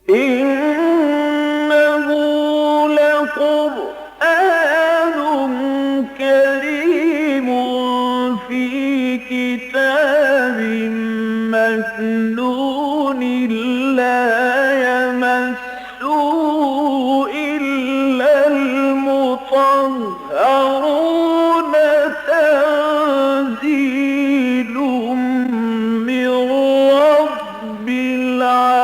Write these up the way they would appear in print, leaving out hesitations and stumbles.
إنه لقرآن كريم في كتاب مكنون لا يمسه إلا المطهرون تنزيل من رب العالمين.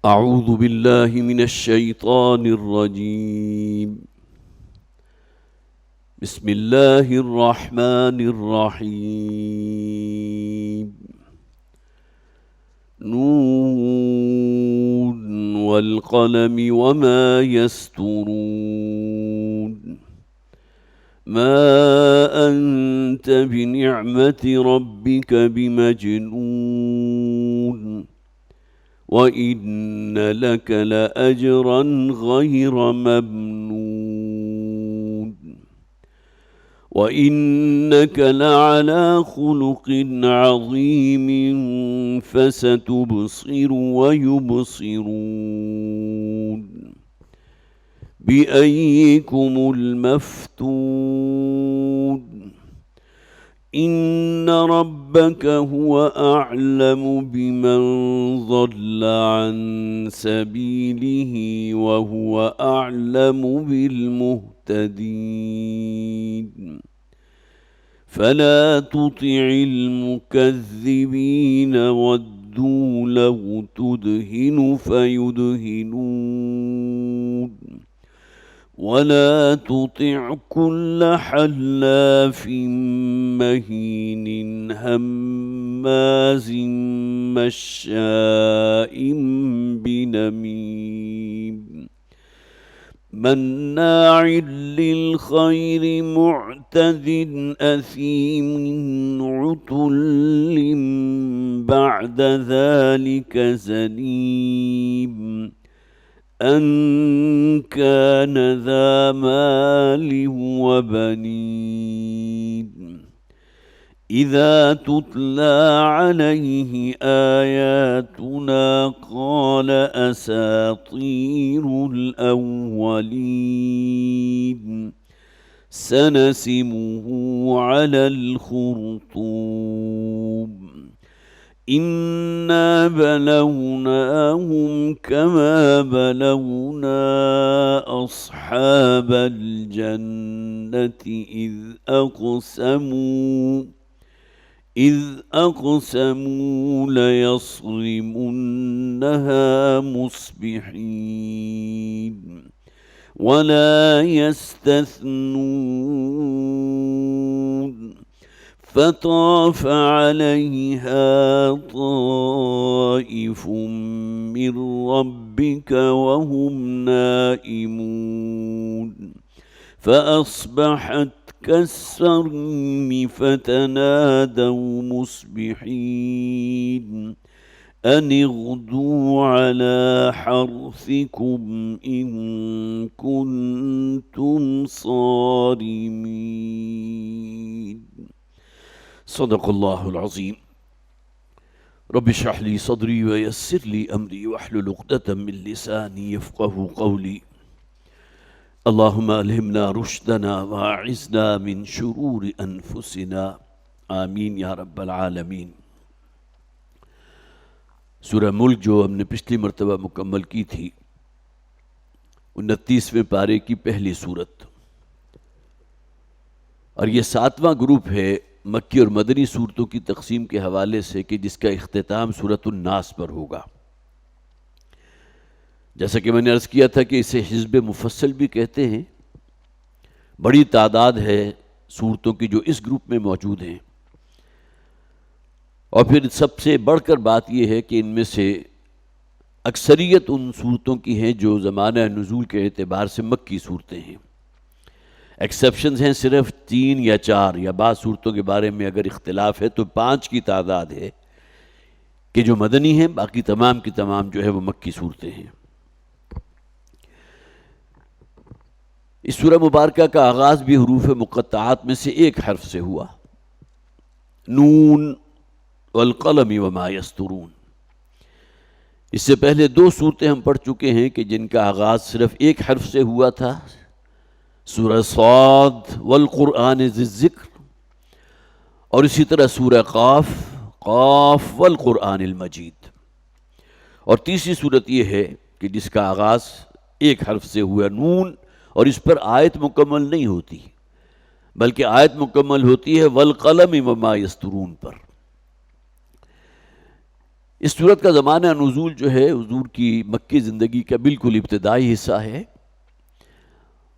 أعوذ بالله من الشيطان الرجيم. بسم الله الرحمن الرحيم. نون والقلم وما يسطرون. ما أنت بنعمة ربك بمجنون، وإن لك لأجرا غير ممنون، وإنك لعلى خلق عظيم، فستبصر ويبصرون. بأيكم المفتون. إن ربك هو أعلم بمن ضل عن سبيله وهو أعلم بالمهتدين. فلا تطع المكذبين ودوا لو تدهن فيدهنون، ولا تطع كل حلاف مهين هماز مشاء بنميم مناع للخير معتد أثيم عتل بعد ذلك زنيم أن كان ذا مال وبنين. إذا تتلى عليه آياتنا قال أساطير الأولين. سنسمه على الخرطوم. إنا بلوناهم كما بلونا أصحاب الجنة إذ أقسموا ليصرمنها مصبحين ولا يستثنون. فطاف عليها طائف من ربك وهم نائمون، فأصبحت كالصرم فتنادوا مصبحين أن اغدوا على حرثكم إن كنتم صارمين. صدق الله العظيم. رب اشرح لي صدري ويسر لي أمري واحلل عقدة من لساني يفقه قولي. اللهم ألهمنا رشدنا وأعذنا من شرور أنفسنا آمین یا رب العالمین۔ سورہ ملک جو ہم نے پچھلی مرتبہ مکمل کی تھی 29ویں پارے کی پہلی سورت، اور یہ 7واں گروپ ہے مکی اور مدنی صورتوں کی تقسیم کے حوالے سے کہ جس کا اختتام سورۃ الناس پر ہوگا۔ جیسا کہ میں نے عرض کیا تھا کہ اسے حزب مفصل بھی کہتے ہیں۔ بڑی تعداد ہے صورتوں کی جو اس گروپ میں موجود ہیں، اور پھر سب سے بڑھ کر بات یہ ہے کہ ان میں سے اکثریت ان صورتوں کی ہیں جو زمانہ نزول کے اعتبار سے مکی صورتیں ہیں. ایکسیپشنز ہیں صرف 3 یا 4، یا بعض صورتوں کے بارے میں اگر اختلاف ہے تو 5 کی تعداد ہے کہ جو مدنی ہیں، باقی تمام کی تمام جو ہے وہ مکی صورتیں ہیں. اس سورہ مبارکہ کا آغاز بھی حروف مقطعات میں سے ایک حرف سے ہوا، نون والقلم وما یسطرون. اس سے پہلے 2 صورتیں ہم پڑھ چکے ہیں کہ جن کا آغاز صرف ایک حرف سے ہوا تھا، سورہ صاد والقرآن ذی الذکر، اور اسی طرح سورہ قاف، قاف والقرآن المجید. اور تیسری صورت یہ ہے کہ جس کا آغاز ایک حرف سے ہوا، نون، اور اس پر آیت مکمل نہیں ہوتی بلکہ آیت مکمل ہوتی ہے والقلم وما یسطرون پر. اس صورت کا زمانہ نزول جو ہے حضور کی مکی زندگی کا بالکل ابتدائی حصہ ہے،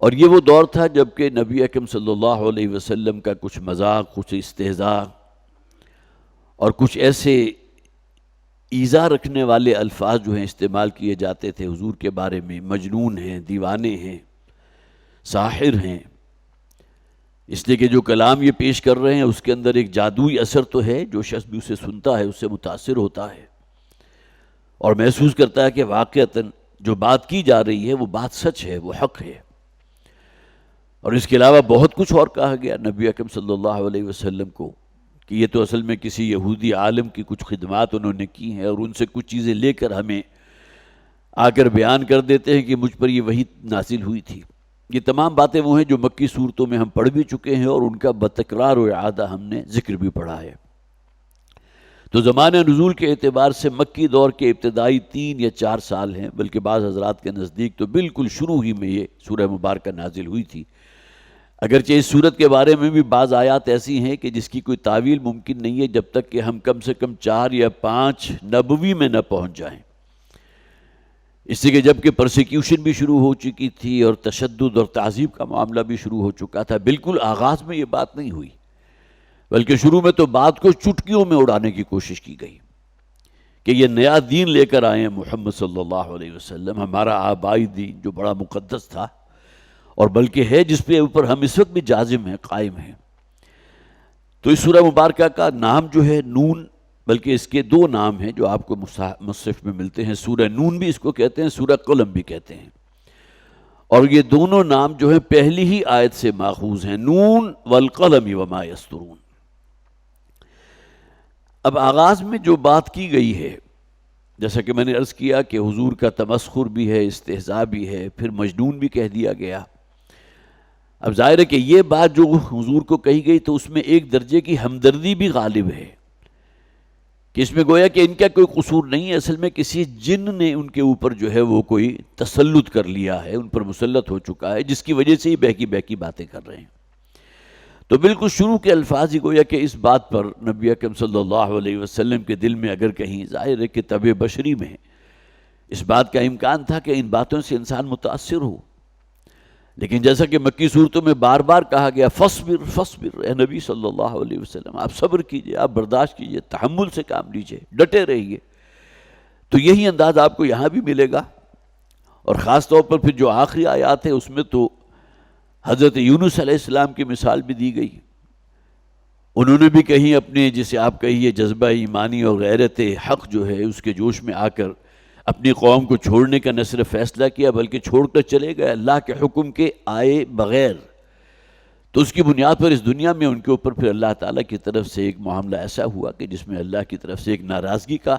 اور یہ وہ دور تھا جب کہ نبی اکرم صلی اللہ علیہ وسلم کا کچھ مذاق، کچھ استہزاء اور کچھ ایسے ایذا رکھنے والے الفاظ جو ہیں استعمال کیے جاتے تھے حضور کے بارے میں، مجنون ہیں، دیوانے ہیں، ساحر ہیں. اس لیے کہ جو کلام یہ پیش کر رہے ہیں اس کے اندر ایک جادوئی اثر تو ہے، جو شخص بھی اسے سنتا ہے اس سے متاثر ہوتا ہے اور محسوس کرتا ہے کہ واقعتاً جو بات کی جا رہی ہے وہ بات سچ ہے، وہ حق ہے. اور اس کے علاوہ بہت کچھ اور کہا گیا نبی اکرم صلی اللہ علیہ وسلم کو کہ یہ تو اصل میں کسی یہودی عالم کی کچھ خدمات انہوں نے کی ہیں اور ان سے کچھ چیزیں لے کر ہمیں آ کر بیان کر دیتے ہیں کہ مجھ پر یہ وحی نازل ہوئی تھی. یہ تمام باتیں وہ ہیں جو مکی صورتوں میں ہم پڑھ بھی چکے ہیں اور ان کا بتکرار و اعادہ ہم نے ذکر بھی پڑھا ہے. تو زمانہ نزول کے اعتبار سے مکی دور کے ابتدائی 3 یا 4 سال ہیں، بلکہ بعض حضرات کے نزدیک تو بالکل شروع ہی میں یہ سورہ مبارکہ نازل ہوئی تھی. اگرچہ اس صورت کے بارے میں بھی بعض آیات ایسی ہیں کہ جس کی کوئی تعویل ممکن نہیں ہے جب تک کہ ہم کم سے کم 4 یا 5 نبوی میں نہ پہنچ جائیں. اس سے کہ جب کہ پرسیکیوشن بھی شروع ہو چکی تھی اور تشدد اور تعذیب کا معاملہ بھی شروع ہو چکا تھا، بالکل آغاز میں یہ بات نہیں ہوئی، بلکہ شروع میں تو بات کو چٹکیوں میں اڑانے کی کوشش کی گئی کہ یہ نیا دین لے کر آئے ہیں محمد صلی اللہ علیہ وسلم، ہمارا آبائی دین جو بڑا مقدس تھا اور بلکہ ہے جس پہ اوپر ہم اس وقت بھی جازم ہیں، قائم ہیں. تو اس سورہ مبارکہ کا نام جو ہے نون، بلکہ اس کے 2 نام ہیں جو آپ کو مصحف میں ملتے ہیں، سورہ نون بھی اس کو کہتے ہیں، سورہ قلم بھی کہتے ہیں. اور یہ دونوں نام جو ہیں پہلی ہی آیت سے ماخوذ ہیں، نون والقلم وما یسطرون. اب آغاز میں جو بات کی گئی ہے، جیسا کہ میں نے عرض کیا کہ حضور کا تمسخر بھی ہے، استہزاء بھی ہے، پھر مجنون بھی کہہ دیا گیا. اب ظاہر ہے کہ یہ بات جو حضور کو کہی گئی تو اس میں ایک درجے کی ہمدردی بھی غالب ہے کہ اس میں گویا کہ ان کا کوئی قصور نہیں ہے، اصل میں کسی جن نے ان کے اوپر جو ہے وہ کوئی تسلط کر لیا ہے، ان پر مسلط ہو چکا ہے، جس کی وجہ سے ہی بہکی بہکی باتیں کر رہے ہیں. تو بالکل شروع کے الفاظ ہی گویا کہ اس بات پر نبی اکرم صلی اللہ علیہ وسلم کے دل میں اگر کہیں، ظاہر ہے کہ طبع بشری میں اس بات کا امکان تھا کہ ان باتوں سے انسان متاثر ہو، لیکن جیسا کہ مکی صورتوں میں بار بار کہا گیا فصبر فصبر، اے نبی صلی اللہ علیہ وسلم آپ صبر کیجئے، آپ برداشت کیجئے، تحمل سے کام لیجئے، ڈٹے رہیے. تو یہی انداز آپ کو یہاں بھی ملے گا. اور خاص طور پر پھر جو آخری آیات ہے اس میں تو حضرت یونس علیہ السلام کی مثال بھی دی گئی. انہوں نے بھی کہیں اپنے جسے آپ کہیے جذبہ ایمانی اور غیرت حق جو ہے اس کے جوش میں آ کر اپنی قوم کو چھوڑنے کا نہ صرف فیصلہ کیا بلکہ چھوڑ کر چلے گئے اللہ کے حکم کے آئے بغیر. تو اس کی بنیاد پر اس دنیا میں ان کے اوپر پھر اللہ تعالیٰ کی طرف سے ایک معاملہ ایسا ہوا کہ جس میں اللہ کی طرف سے ایک ناراضگی کا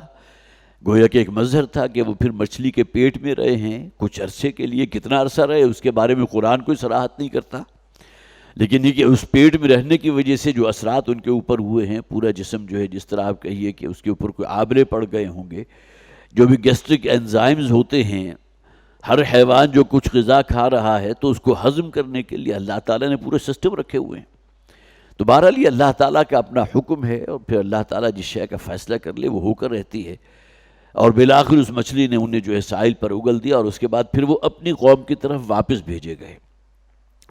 گویا کہ ایک مظہر تھا کہ وہ پھر مچھلی کے پیٹ میں رہے ہیں کچھ عرصے کے لیے. کتنا عرصہ رہے اس کے بارے میں قرآن کوئی صراحت نہیں کرتا، لیکن یہ کہ اس پیٹ میں رہنے کی وجہ سے جو اثرات ان کے اوپر ہوئے ہیں، پورا جسم جو ہے جس طرح آپ کہیے کہ اس کے اوپر کوئی آبرے پڑ گئے ہوں گے. جو بھی گیسٹرک انزائمز ہوتے ہیں، ہر حیوان جو کچھ غذا کھا رہا ہے تو اس کو ہضم کرنے کے لیے اللہ تعالیٰ نے پورے سسٹم رکھے ہوئے ہیں. تو بہرحال یہ اللہ تعالیٰ کا اپنا حکم ہے اور پھر اللہ تعالیٰ جس شے کا فیصلہ کر لے وہ ہو کر رہتی ہے. اور بالآخر اس مچھلی نے انہیں جو ہے ساحل پر اگل دیا اور اس کے بعد پھر وہ اپنی قوم کی طرف واپس بھیجے گئے.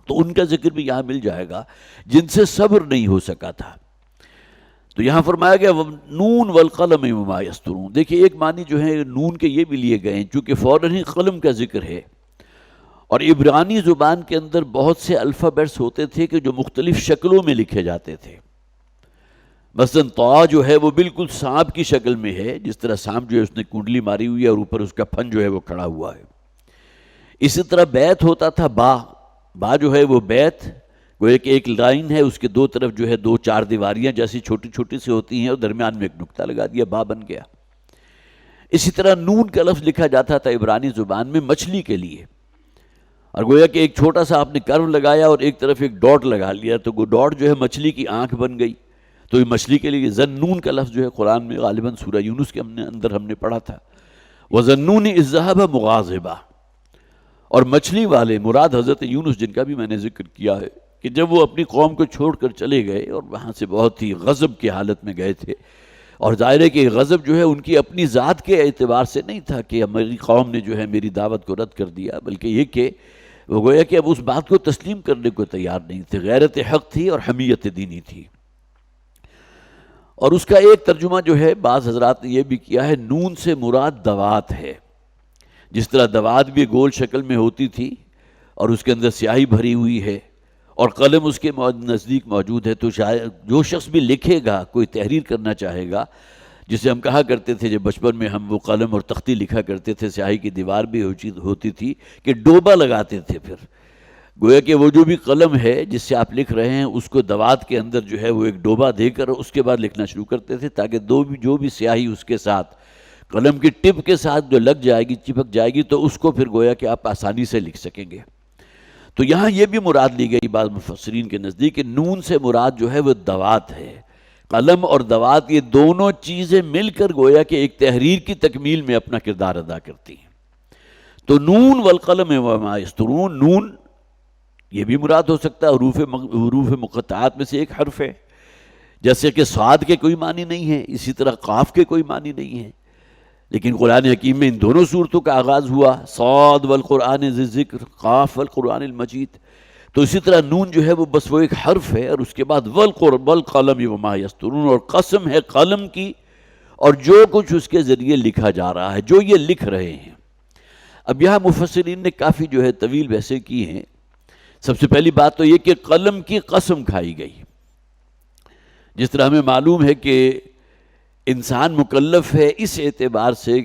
تو ان کا ذکر بھی یہاں مل جائے گا جن سے صبر نہیں ہو سکا تھا. تو یہاں فرمایا گیا نون والقلم وما یسطرون. دیکھیے ایک معنی جو ہے نون کے یہ بھی لیے گئے ہیں چونکہ فوراً ہی قلم کا ذکر ہے، اور عبرانی زبان کے اندر بہت سے الفابیٹس ہوتے تھے کہ جو مختلف شکلوں میں لکھے جاتے تھے. مثلاً طا جو ہے وہ بالکل سانپ کی شکل میں ہے، جس طرح سانپ جو ہے اس نے کنڈلی ماری ہوئی ہے اور اوپر اس کا پھن جو ہے وہ کھڑا ہوا ہے. اسی طرح بیت ہوتا تھا با جو ہے وہ بیت وہ ایک لائن ہے، اس کے دو طرف جو ہے دو چار دیواریاں جیسی چھوٹی چھوٹی سی ہوتی ہیں اور درمیان میں ایک نقطہ لگا دیا، با بن گیا. اسی طرح نون کا لفظ لکھا جاتا تھا عبرانی زبان میں مچھلی کے لیے، اور گویا کہ ایک چھوٹا سا آپ نے کرو لگایا اور ایک طرف ایک ڈاٹ لگا لیا تو وہ ڈاٹ جو ہے مچھلی کی آنکھ بن گئی. تو یہ مچھلی کے لیے ذنون کا لفظ جو ہے قرآن میں غالباً سورہ یونس کے اندر ہم نے پڑھا تھا، وَظَنُّونِ إِذْ ذَهَبَ مُغَاضِبًا. اور مچھلی والے مراد حضرت یونس جن کا بھی میں نے ذکر کیا ہے کہ جب وہ اپنی قوم کو چھوڑ کر چلے گئے اور وہاں سے بہت ہی غضب کی حالت میں گئے تھے، اور ظاہر ہے کہ غضب جو ہے ان کی اپنی ذات کے اعتبار سے نہیں تھا کہ میری قوم نے جو ہے میری دعوت کو رد کر دیا، بلکہ یہ کہ وہ گویا کہ اب اس بات کو تسلیم کرنے کو تیار نہیں تھے. غیرت حق تھی اور حمیت دینی تھی. اور اس کا ایک ترجمہ جو ہے بعض حضرات نے یہ بھی کیا ہے، نون سے مراد دوات ہے. جس طرح دوات بھی گول شکل میں ہوتی تھی اور اس کے اندر سیاہی بھری ہوئی ہے اور قلم اس کے نزدیک موجود ہے، تو شاید جو شخص بھی لکھے گا، کوئی تحریر کرنا چاہے گا، جسے ہم کہا کرتے تھے جب بچپن میں ہم وہ قلم اور تختی لکھا کرتے تھے، سیاہی کی دیوار بھی ہوتی تھی کہ ڈوبا لگاتے تھے. پھر گویا کہ وہ جو بھی قلم ہے جس سے آپ لکھ رہے ہیں اس کو دوات کے اندر جو ہے وہ ایک ڈوبا دے کر اس کے بعد لکھنا شروع کرتے تھے، تاکہ جو بھی سیاہی اس کے ساتھ قلم کی ٹپ کے ساتھ جو لگ جائے گی، چپک جائے گی، تو اس کو پھر گویا کہ آپ آسانی سے لکھ سکیں گے. تو یہاں یہ بھی مراد لی گئی بعض مفسرین کے نزدیک کہ نون سے مراد جو ہے وہ دوات ہے. قلم اور دوات یہ دونوں چیزیں مل کر گویا کہ ایک تحریر کی تکمیل میں اپنا کردار ادا کرتی ہیں. تو نون والقلم وما یسطرون، نون یہ بھی مراد ہو سکتا ہے حروف مقطعات میں سے ایک حرف ہے، جیسے کہ صاد کے کوئی معنی نہیں ہے، اسی طرح قاف کے کوئی معنی نہیں ہے، لیکن قرآن حکیم میں ان دونوں صورتوں کا آغاز ہوا، صاد والقرآن ذی الذکر، قاف والقرآن المجید. تو اسی طرح نون جو ہے وہ بس وہ ایک حرف ہے، اور اس کے بعد والقلم وما یسطرون، اور قسم ہے قلم کی اور جو کچھ اس کے ذریعے لکھا جا رہا ہے، جو یہ لکھ رہے ہیں. اب یہاں مفسرین نے کافی جو ہے طویل بحثیں کی ہیں. سب سے پہلی بات تو یہ کہ قلم کی قسم کھائی گئی. جس طرح ہمیں معلوم ہے کہ انسان مکلف ہے اس اعتبار سے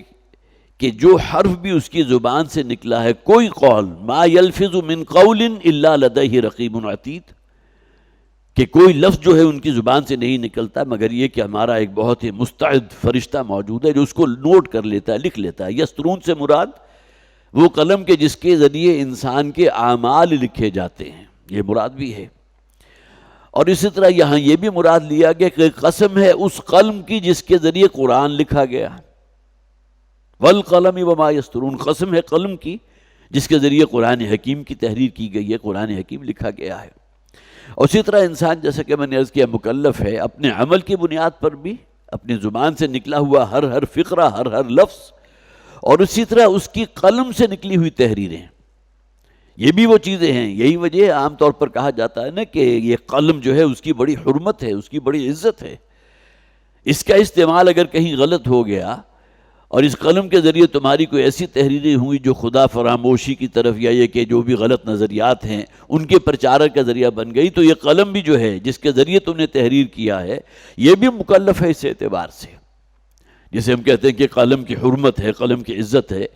کہ جو حرف بھی اس کی زبان سے نکلا ہے، کوئی قول ما یلفظ من قول الا لدیہ رقیب عتید، کہ کوئی لفظ جو ہے ان کی زبان سے نہیں نکلتا مگر یہ کہ ہمارا ایک بہت ہی مستعد فرشتہ موجود ہے جو اس کو نوٹ کر لیتا ہے، لکھ لیتا ہے. یسطرون سے مراد وہ قلم کے جس کے ذریعے انسان کے اعمال لکھے جاتے ہیں، یہ مراد بھی ہے. اور اسی طرح یہاں یہ بھی مراد لیا گیا کہ قسم ہے اس قلم کی جس کے ذریعے قرآن لکھا گیا. والقلم وما یسطرون، قسم ہے قلم کی جس کے ذریعے قرآن حکیم کی تحریر کی گئی ہے، قرآن حکیم لکھا گیا ہے. اور اسی طرح انسان جیسا کہ میں نے عرض کیا مکلف ہے اپنے عمل کی بنیاد پر بھی، اپنی زبان سے نکلا ہوا ہر فقرہ، ہر لفظ، اور اسی طرح اس کی قلم سے نکلی ہوئی تحریریں، یہ بھی وہ چیزیں ہیں. یہی وجہ عام طور پر کہا جاتا ہے نا کہ یہ قلم جو ہے اس کی بڑی حرمت ہے، اس کی بڑی عزت ہے. اس کا استعمال اگر کہیں غلط ہو گیا اور اس قلم کے ذریعے تمہاری کوئی ایسی تحریریں ہوئی جو خدا فراموشی کی طرف یا یہ کہ جو بھی غلط نظریات ہیں ان کے پرچارک کا ذریعہ بن گئی، تو یہ قلم بھی جو ہے جس کے ذریعے تم نے تحریر کیا ہے یہ بھی مکلف ہے اس اعتبار سے. جسے ہم کہتے ہیں کہ قلم کی حرمت ہے، قلم کی عزت ہے،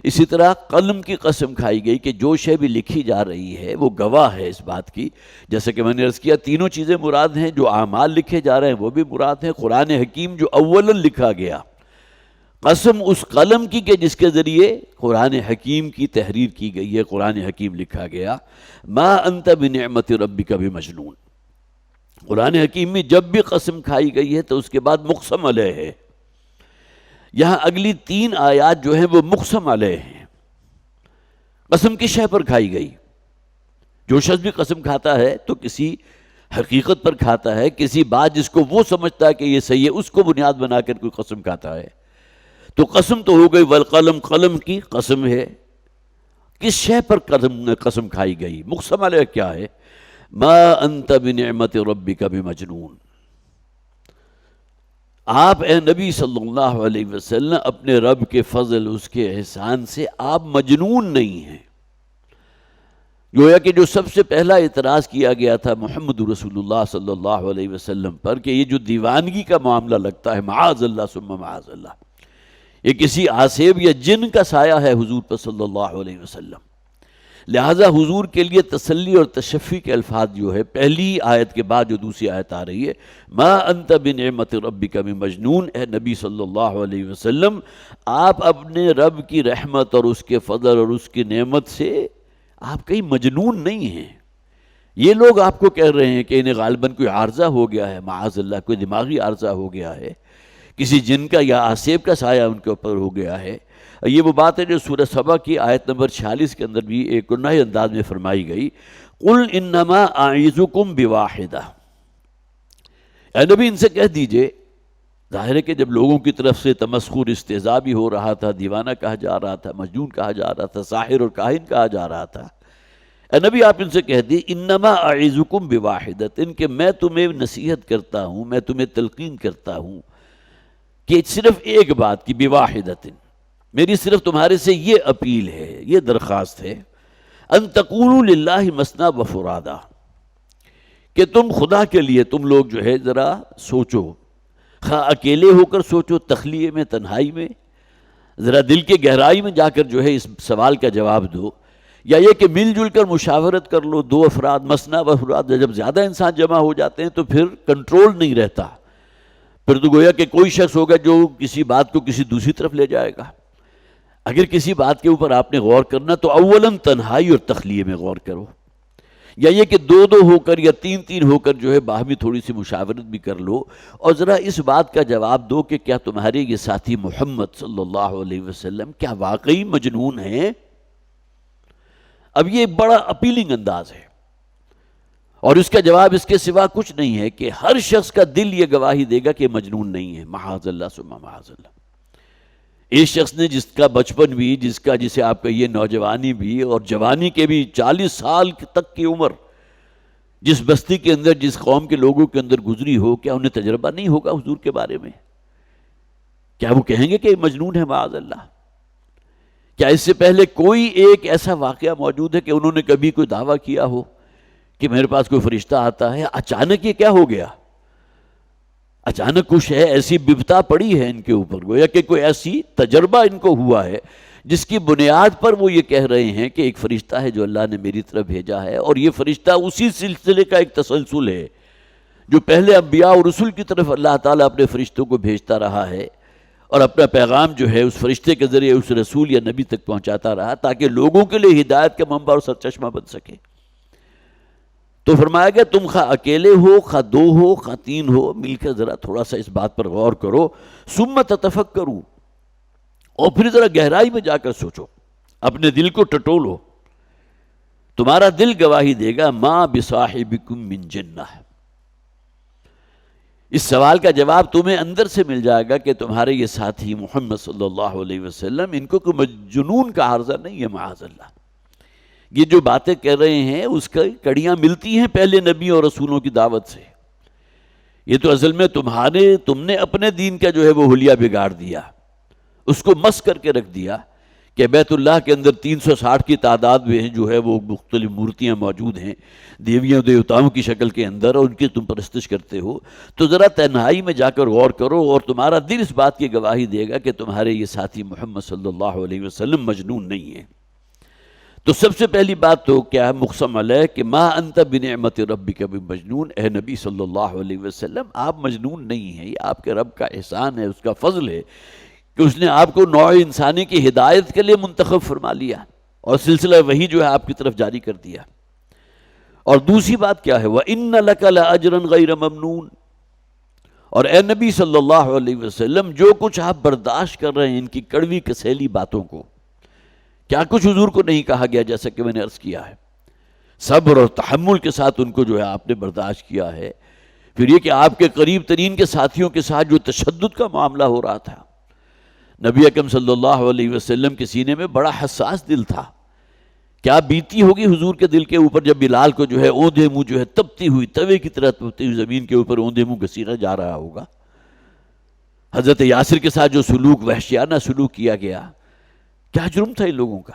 اسی طرح قلم کی قسم کھائی گئی کہ جو شے بھی لکھی جا رہی ہے وہ گواہ ہے اس بات کی. جیسے کہ میں نے عرض کیا تینوں چیزیں مراد ہیں، جو اعمال لکھے جا رہے ہیں وہ بھی مراد ہیں. قرآن حکیم جو اولاً لکھا گیا، قسم اس قلم کی کہ جس کے ذریعے قرآن حکیم کی تحریر کی گئی ہے، قرآن حکیم لکھا گیا. ما انت بنعمت ربک بمجنون، قرآن حکیم میں جب بھی قسم کھائی گئی ہے تو اس کے بعد مقسم علیہ ہے. یہاں اگلی 3 آیات جو ہیں وہ مقسم علیہ ہیں، قسم کی شے پر کھائی گئی. جو شخص بھی قسم کھاتا ہے تو کسی حقیقت پر کھاتا ہے، کسی بات جس کو وہ سمجھتا ہے کہ یہ صحیح ہے اس کو بنیاد بنا کر کوئی قسم کھاتا ہے. تو قسم تو ہو گئی، والقلم قلم کی قسم ہے. کس شے پر قسم کھائی گئی؟ مقسم علیہ کیا ہے؟ ما انت بنعمت ربک بمجنون، آپ اے نبی صلی اللہ علیہ وسلم اپنے رب کے فضل، اس کے احسان سے آپ مجنون نہیں ہیں۔ گویا کہ جو سب سے پہلا اعتراض کیا گیا تھا محمد رسول اللہ صلی اللہ علیہ وسلم پر کہ یہ جو دیوانگی کا معاملہ لگتا ہے، معاذ اللہ ثم معاذ اللہ، یہ کسی آسیب یا جن کا سایہ ہے حضور پر صلی اللہ علیہ وسلم، لہٰذا حضور کے لیے تسلی اور تشفی کے الفاظ جو ہے پہلی آیت کے بعد جو دوسری آیت آ رہی ہے، ما انت بنعمت ربک بمجنون، اے نبی صلی اللہ علیہ وسلم آپ اپنے رب کی رحمت اور اس کے فضل اور اس کی نعمت سے آپ کہیں مجنون نہیں ہیں۔ یہ لوگ آپ کو کہہ رہے ہیں کہ انہیں غالباً کوئی عارضہ ہو گیا ہے، معاذ اللہ کوئی دماغی عارضہ ہو گیا ہے، کسی جن کا یا آسیب کا سایہ ان کے اوپر ہو گیا ہے۔ یہ وہ بات ہے جو سورہ سبا کی آیت نمبر 46 کے اندر بھی ایک نئے انداز میں فرمائی گئی، قُلْ إِنَّمَا أَعِظُكُمْ بِوَاحِدَةٍ، اے نبی ان سے کہہ دیجئے، ظاہر ہے کہ جب لوگوں کی طرف سے تمسخر استہزاء بھی ہو رہا تھا، دیوانہ کہا جا رہا تھا، مجنون کہا جا رہا تھا، ساحر اور کاہن کہا جا رہا تھا، اے نبی آپ ان سے کہہ دیے انما اعظکم بواحدۃ، کہ میں تمہیں نصیحت کرتا ہوں، میں تمہیں تلقین کرتا ہوں کہ صرف ایک بات کی، بواحدۃ، میری صرف تمہارے سے یہ اپیل ہے، یہ درخواست ہے، ان تقولوا للہ مثنی و فرادا، کہ تم خدا کے لیے تم لوگ جو ہے ذرا سوچو، خواہ اکیلے ہو کر سوچو، تخلیے میں، تنہائی میں، ذرا دل کے گہرائی میں جا کر جو ہے اس سوال کا جواب دو، یا یہ کہ مل جل کر مشاورت کر لو، دو افراد مثنی و فراد، جب زیادہ انسان جمع ہو جاتے ہیں تو پھر کنٹرول نہیں رہتا، پھر تو گویا کہ کوئی شخص ہوگا جو کسی بات کو کسی دوسری طرف لے جائے گا۔ اگر کسی بات کے اوپر آپ نے غور کرنا تو اولاً تنہائی اور تخلیے میں غور کرو، یا یہ کہ دو دو ہو کر یا تین تین ہو کر جو ہے باہمی تھوڑی سی مشاورت بھی کر لو، اور ذرا اس بات کا جواب دو کہ کیا تمہارے یہ ساتھی محمد صلی اللہ علیہ وسلم کیا واقعی مجنون ہیں؟ اب یہ بڑا اپیلنگ انداز ہے، اور اس کا جواب اس کے سوا کچھ نہیں ہے کہ ہر شخص کا دل یہ گواہی دے گا کہ مجنون نہیں ہے، معاذ اللہ ثم معاذ اللہ۔ اس شخص نے جس کا بچپن بھی، جسے آپ کہیے نوجوانی بھی اور جوانی کے بھی 40 سال تک کی عمر جس بستی کے اندر، جس قوم کے لوگوں کے اندر گزری ہو، کیا انہیں تجربہ نہیں ہوگا حضور کے بارے میں؟ کیا وہ کہیں گے کہ یہ مجنون ہے معاذ اللہ؟ کیا اس سے پہلے کوئی ایک ایسا واقعہ موجود ہے کہ انہوں نے کبھی کوئی دعویٰ کیا ہو کہ میرے پاس کوئی فرشتہ آتا ہے؟ اچانک یہ کیا ہو گیا؟ اچانک کچھ ہے، ایسی ببتا پڑی ہے ان کے اوپر، گویا کہ کوئی ایسی تجربہ ان کو ہوا ہے جس کی بنیاد پر وہ یہ کہہ رہے ہیں کہ ایک فرشتہ ہے جو اللہ نے میری طرف بھیجا ہے، اور یہ فرشتہ اسی سلسلے کا ایک تسلسل ہے جو پہلے انبیاء اور رسول کی طرف اللہ تعالیٰ اپنے فرشتوں کو بھیجتا رہا ہے، اور اپنا پیغام جو ہے اس فرشتے کے ذریعے اس رسول یا نبی تک پہنچاتا رہا تاکہ لوگوں کے لیے ہدایت کا منبع اور سرچشمہ بن سکے۔ تو فرمایا گیا تم خواہ اکیلے ہو، خواہ دو ہو، خواہ تین ہو، مل کر ذرا تھوڑا سا اس بات پر غور کرو، ثم تتفکروا، اور پھر ذرا گہرائی میں جا کر سوچو، اپنے دل کو ٹٹولو، تمہارا دل گواہی دے گا ما بصاحبکم من جنہ، اس سوال کا جواب تمہیں اندر سے مل جائے گا کہ تمہارے یہ ساتھی محمد صلی اللہ علیہ وسلم ان کو کوئی جنون کا عارضہ نہیں ہے معاذ اللہ۔ یہ جو باتیں کہہ رہے ہیں اس کا کڑیاں ملتی ہیں پہلے نبی اور رسولوں کی دعوت سے۔ یہ تو اصل میں تم نے اپنے دین کا جو ہے وہ حلیہ بگاڑ دیا، اس کو مس کر کے رکھ دیا کہ بیت اللہ کے اندر 360 کی تعداد میں جو ہے وہ مختلف مورتیاں موجود ہیں دیویوں دیوتاؤں کی شکل کے اندر، اور ان کی تم پرستش کرتے ہو۔ تو ذرا تنہائی میں جا کر غور کرو اور تمہارا دل اس بات کی گواہی دے گا کہ تمہارے یہ ساتھی محمد صلی اللہ علیہ وسلم مجنون نہیں ہیں۔ تو سب سے پہلی بات تو کیا ہے مقسم علیہ کہ ما انت بنعمت ربک بمجنون، اے نبی صلی اللہ علیہ وسلم آپ مجنون نہیں ہیں، یہ آپ کے رب کا احسان ہے، اس کا فضل ہے کہ اس نے آپ کو نوع انسانی کی ہدایت کے لیے منتخب فرما لیا اور سلسلہ وہی جو ہے آپ کی طرف جاری کر دیا۔ اور دوسری بات کیا ہے وَإِنَّ لَكَ لَأَجْرًا غَيْرَ مَمْنُونَ، اور اے نبی صلی اللہ علیہ وسلم جو کچھ آپ برداشت کر رہے ہیں ان کی کڑوی کسیلی باتوں کو، کیا کچھ حضور کو نہیں کہا گیا جیسا کہ میں نے عرض کیا ہے، صبر اور تحمل کے ساتھ ان کو جو ہے آپ نے برداشت کیا ہے۔ پھر یہ کہ آپ کے قریب ترین کے ساتھیوں کے ساتھ جو تشدد کا معاملہ ہو رہا تھا، نبی اکرم صلی اللہ علیہ وسلم کے سینے میں بڑا حساس دل تھا، کیا بیتی ہوگی حضور کے دل کے اوپر جب بلال کو جو ہے اوندھے منہ جو ہے تپتی ہوئی توے کی طرح تپتی ہوئی زمین کے اوپر اوندھے منہ گھسیٹا جا رہا ہوگا۔ حضرت یاسر کے ساتھ جو سلوک، وحشیانہ سلوک کیا گیا، کیا جرم تھا ان لوگوں کا،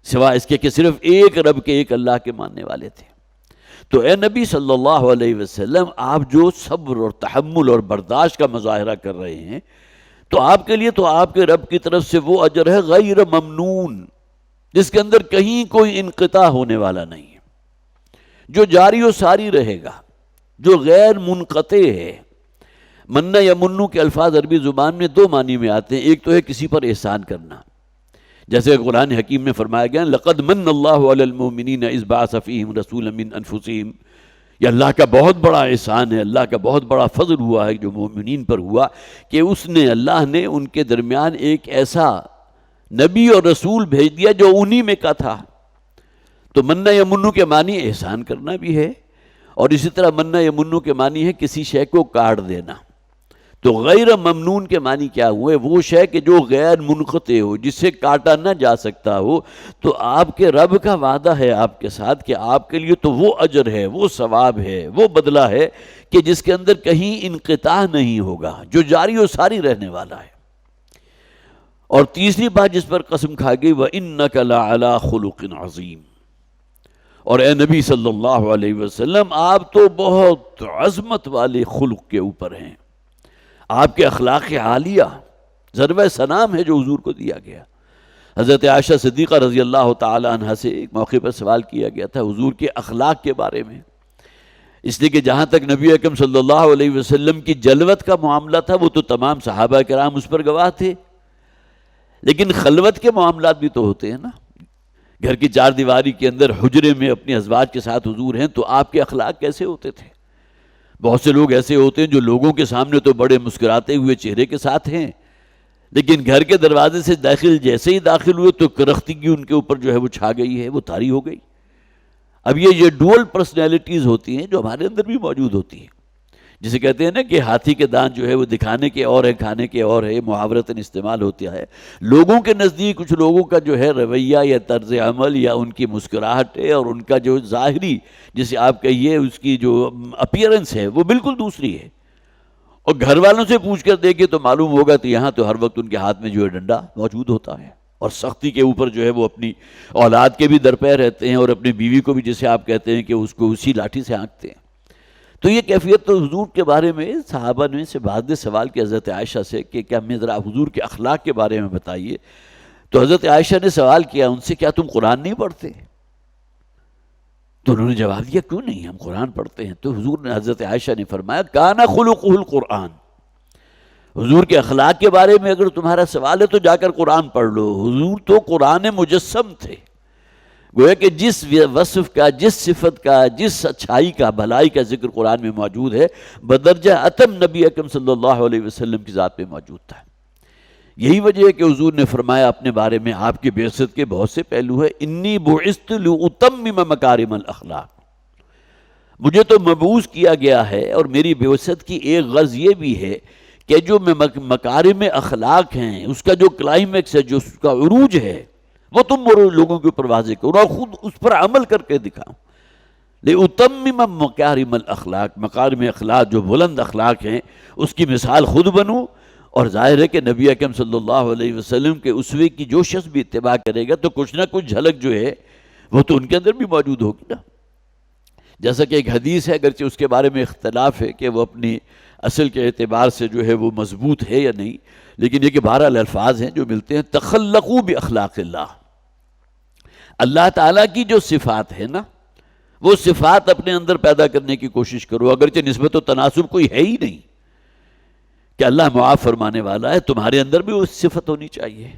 سوائے اس کے کہ صرف ایک رب کے، ایک اللہ کے ماننے والے تھے۔ تو اے نبی صلی اللہ علیہ وسلم، آپ جو صبر اور تحمل اور برداشت کا مظاہرہ کر رہے ہیں، تو آپ کے لیے تو آپ کے رب کی طرف سے وہ اجر ہے غیر ممنون، جس کے اندر کہیں کوئی انقطاع ہونے والا نہیں ہے، جو جاری و ساری رہے گا، جو غیر منقطع ہے۔ منہ یا منو کے الفاظ عربی زبان میں دو معنی میں آتے ہیں، ایک تو ہے کسی پر احسان کرنا، جیسے قرآن حکیم میں فرمایا گیا لقد من اللہ علی المؤمنین اذ بعث فیہم رسولا من انفسہم، یہ اللہ کا بہت بڑا احسان ہے، اللہ کا بہت بڑا فضل ہوا ہے جو مومنین پر ہوا کہ اس نے، اللہ نے ان کے درمیان ایک ایسا نبی اور رسول بھیج دیا جو انہی میں کا تھا۔ تو منہ یا منو کے معنی احسان کرنا بھی ہے، اور اسی طرح منہ یا منو کے معنی ہے کسی شے کو کاٹ دینا۔ تو غیر ممنون کے معنی کیا ہوئے؟ وہ شے کہ جو غیر منقطع ہو، جس سے کاٹا نہ جا سکتا ہو۔ تو آپ کے رب کا وعدہ ہے آپ کے ساتھ کہ آپ کے لیے تو وہ اجر ہے، وہ ثواب ہے، وہ بدلہ ہے کہ جس کے اندر کہیں انقطاع نہیں ہوگا، جو جاری و ساری رہنے والا ہے۔ اور تیسری بات جس پر قسم کھا گئی، وَإِنَّكَ لَعَلَىٰ خُلُقٍ عَظِيمٍ، اور اے نبی صلی اللہ علیہ وسلم، آپ تو بہت عظمت والے خلق کے اوپر ہیں، آپ کے اخلاق عالیہ ضرب سلام ہے جو حضور کو دیا گیا۔ حضرت عائشہ صدیقہ رضی اللہ تعالی عنہ سے ایک موقع پر سوال کیا گیا تھا حضور کے اخلاق کے بارے میں، اس لیے کہ جہاں تک نبی اکرم صلی اللہ علیہ وسلم کی جلوت کا معاملہ تھا وہ تو تمام صحابہ کرام اس پر گواہ تھے، لیکن خلوت کے معاملات بھی تو ہوتے ہیں نا۔ گھر کی چار دیواری کے اندر حجرے میں اپنے ازواج کے ساتھ حضور ہیں، تو آپ کے اخلاق کیسے ہوتے تھے؟ بہت سے لوگ ایسے ہوتے ہیں جو لوگوں کے سامنے تو بڑے مسکراتے ہوئے چہرے کے ساتھ ہیں، لیکن گھر کے دروازے سے جیسے ہی داخل ہوئے تو کرختگی ان کے اوپر جو ہے وہ چھا گئی ہے، وہ طاری ہو گئی۔ اب یہ ڈوئل پرسنالٹیز ہوتی ہیں جو ہمارے اندر بھی موجود ہوتی ہیں، جسے کہتے ہیں نا کہ ہاتھی کے دانت جو ہے وہ دکھانے کے اور ہے، کھانے کے اور ہے، محاورتاً استعمال ہوتا ہے۔ لوگوں کے نزدیک کچھ لوگوں کا جو ہے رویہ یا طرز عمل یا ان کی مسکراہٹ ہے اور ان کا جو ظاہری، جسے آپ کہیے اس کی جو اپیرنس ہے، وہ بالکل دوسری ہے۔ اور گھر والوں سے پوچھ کر دیکھیں تو معلوم ہوگا تو یہاں تو ہر وقت ان کے ہاتھ میں جو ہے ڈنڈا موجود ہوتا ہے، اور سختی کے اوپر جو ہے وہ اپنی اولاد کے بھی درپے رہتے ہیں، اور اپنی بیوی کو بھی، جسے آپ کہتے ہیں کہ اس کو اسی لاٹھی سے ہانکتے ہیں۔ تو یہ کیفیت تو حضور کے بارے میں صحابہ نے سے بعد نے سوال کیا حضرت عائشہ سے کہ کیا ہمیں ذرا حضور کے اخلاق کے بارے میں بتائیے۔ تو حضرت عائشہ نے سوال کیا ان سے، کیا تم قرآن نہیں پڑھتے؟ تو انہوں نے جواب دیا کیوں نہیں، ہم قرآن پڑھتے ہیں۔ تو حضور نے، حضرت عائشہ نے فرمایا کان خلقہ القرآن، حضور کے اخلاق کے بارے میں اگر تمہارا سوال ہے تو جا کر قرآن پڑھ لو۔ حضور تو قرآن مجسم تھے، گویا کہ جس وصف کا، جس صفت کا، جس اچھائی کا، بھلائی کا ذکر قرآن میں موجود ہے، بدرجہ اتم نبی اکرم صلی اللہ علیہ وسلم کی ذات میں موجود تھا۔ یہی وجہ ہے کہ حضور نے فرمایا اپنے بارے میں، آپ کی بعثت کے بہت سے پہلو ہے، انی بعثت لاتمم مکارم الاخلاق، مجھے تو مبعوث کیا گیا ہے، اور میری بعثت کی ایک غرض یہ بھی ہے کہ جو مکارم اخلاق ہیں، اس کا جو کلائمیکس ہے، جو اس کا عروج ہے، وہ تم لوگوں کے اوپر واضح کرو اور خود اس پر عمل کر کے دکھاؤ۔ لِأُتَمِّمَ مَكَارِمَ الْأَخْلَاقِ، مکارم اخلاق جو بلند اخلاق ہیں، اس کی مثال خود بنو۔ اور ظاہر ہے کہ نبی اکرم صلی اللہ علیہ وسلم کے اسوے کی جو شخص بھی اتباع کرے گا تو کچھ نہ کچھ جھلک جو ہے وہ تو ان کے اندر بھی موجود ہوگی نا۔ جیسا کہ ایک حدیث ہے، اگرچہ اس کے بارے میں اختلاف ہے کہ وہ اپنی اصل کے اعتبار سے جو ہے وہ مضبوط ہے یا نہیں، لیکن یہ کہ بہرحال الفاظ ہیں جو ملتے ہیں، تخلقوا باخلاق اللہ، اللہ تعالیٰ کی جو صفات ہے نا، وہ صفات اپنے اندر پیدا کرنے کی کوشش کرو، اگرچہ نسبت و تناسب کوئی ہے ہی نہیں کہ اللہ معاف فرمانے والا ہے، تمہارے اندر بھی وہ صفت ہونی چاہیے۔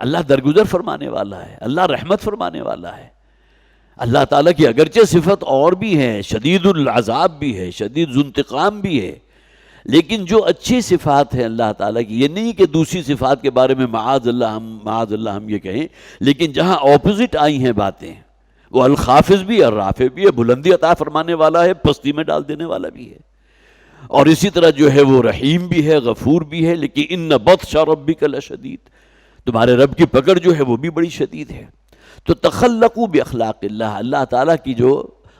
اللہ درگزر فرمانے والا ہے، اللہ رحمت فرمانے والا ہے، اللہ تعالیٰ کی اگرچہ صفت اور بھی ہے، شدید العذاب بھی ہے، شدید ذوانتقام بھی ہے، لیکن جو اچھی صفات ہیں اللہ تعالیٰ کی، یہ نہیں کہ دوسری صفات کے بارے میں معاذ اللہ ہم یہ کہیں، لیکن جہاں اپوزٹ آئی ہیں باتیں، وہ الخافض بھی ہے، الرافع بھی ہے، بلندی عطا فرمانے والا ہے، پستی میں ڈال دینے والا بھی ہے، اور اسی طرح جو ہے وہ رحیم بھی ہے، غفور بھی ہے، لیکن ان بطش ربک لشدید، تمہارے رب کی پکڑ جو ہے وہ بھی بڑی شدید ہے۔ تو تخلقوا باخلاق اللہ، اللہ تعالیٰ کی جو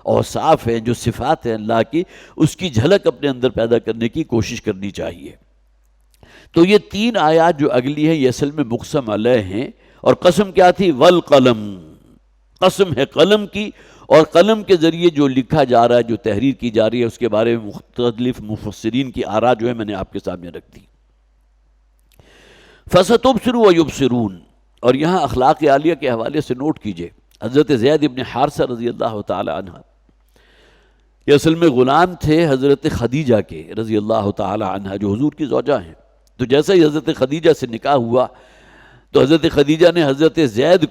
اوصاف ہیں، جو صفات ہیں اللہ کی، اس کی جھلک اپنے اندر پیدا کرنے کی کوشش کرنی چاہیے۔ تو یہ 3 آیات جو اگلی ہیں یہ اصل میں مقسم علیہ ہیں، اور قسم کیا تھی؟ والقلم، قسم ہے قلم کی، اور قلم کے ذریعے جو لکھا جا رہا ہے، جو تحریر کی جا رہی ہے، اس کے بارے میں مختلف مفسرین کی آراء جو ہے میں نے آپ کے سامنے رکھ دی۔ فَسَتُبْصِرُ وَيُبْصِرُونَ، اور یہاں اخلاق عالیہ کے حوالے سے نوٹ کیجئے، حضرت زید ابن حارثہ رضی اللہ تعالی عنہ یہ اصل میں غلام تھے حضرت خدیجہ کے رضی اللہ تعالی عنہ، جو حضور کی زوجہ ہیں۔ تو جیسا ہی حضرت خدیجہ سے نکاح ہوا تو حضرت خدیجہ نے حضرت زید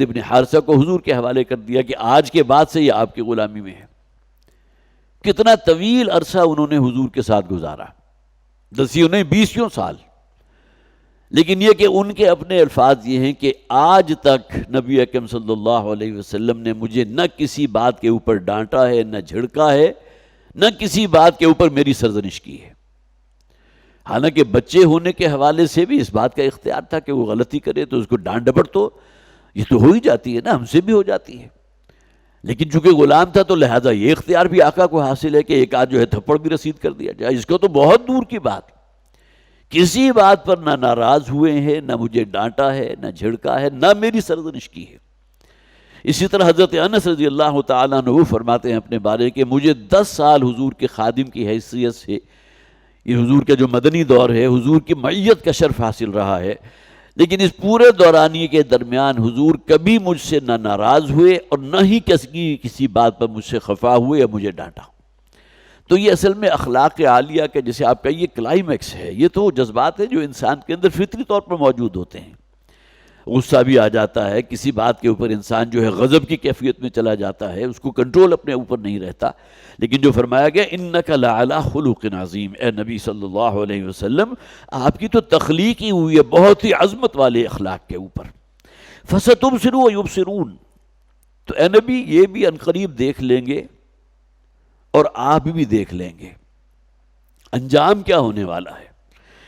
ابن حارثہ کو حضور کے حوالے کر دیا کہ آج کے بعد سے یہ آپ کی غلامی میں ہے۔ کتنا طویل عرصہ انہوں نے حضور کے ساتھ گزارا، 10 نہیں 20 سال، لیکن یہ کہ ان کے اپنے الفاظ یہ ہیں کہ آج تک نبی اکرم صلی اللہ علیہ وسلم نے مجھے نہ کسی بات کے اوپر ڈانٹا ہے، نہ جھڑکا ہے، نہ کسی بات کے اوپر میری سرزنش کی ہے۔ حالانکہ بچے ہونے کے حوالے سے بھی اس بات کا اختیار تھا کہ وہ غلطی کرے تو اس کو ڈانٹ ڈپٹ تو یہ تو ہو ہی جاتی ہے نا، ہم سے بھی ہو جاتی ہے، لیکن چونکہ غلام تھا تو لہٰذا یہ اختیار بھی آقا کو حاصل ہے کہ ایک آدھ جو ہے تھپڑ بھی رسید کر دیا جائے۔ اس کو تو بہت دور کی بات، کسی بات پر نہ ناراض ہوئے ہیں، نہ مجھے ڈانٹا ہے، نہ جھڑکا ہے، نہ میری سرزنش کی ہے۔ اسی طرح حضرت انس رضی اللہ تعالیٰ عنہ فرماتے ہیں اپنے بارے کہ مجھے 10 سال حضور کے خادم کی حیثیت سے، یہ حضور کا جو مدنی دور ہے، حضور کی معیت کا شرف حاصل رہا ہے، لیکن اس پورے دورانیے کے درمیان حضور کبھی مجھ سے نہ ناراض ہوئے اور نہ ہی کسی بات پر مجھ سے خفا ہوئے یا مجھے ڈانٹا۔ تو یہ اصل میں اخلاق عالیہ کا جسے آپ کا یہ کلائمیکس ہے، یہ تو جذبات ہیں جو انسان کے اندر فطری طور پر موجود ہوتے ہیں۔ غصہ بھی آ جاتا ہے، کسی بات کے اوپر انسان جو ہے غضب کی کیفیت میں چلا جاتا ہے، اس کو کنٹرول اپنے اوپر نہیں رہتا، لیکن جو فرمایا گیا اِنَّكَ لَعَلَىٰ خُلُقٍ عَظِيمٍ، اے نبی صلی اللہ علیہ وسلم آپ کی تو تخلیق ہی ہوئی ہے بہت ہی عظمت والے اخلاق کے اوپر۔ فَسَتُبْصِرُ وَيُبْصِرُونَ، تو اے نبی یہ بھی عنقریب دیکھ لیں گے اور آپ بھی دیکھ لیں گے انجام کیا ہونے والا ہے،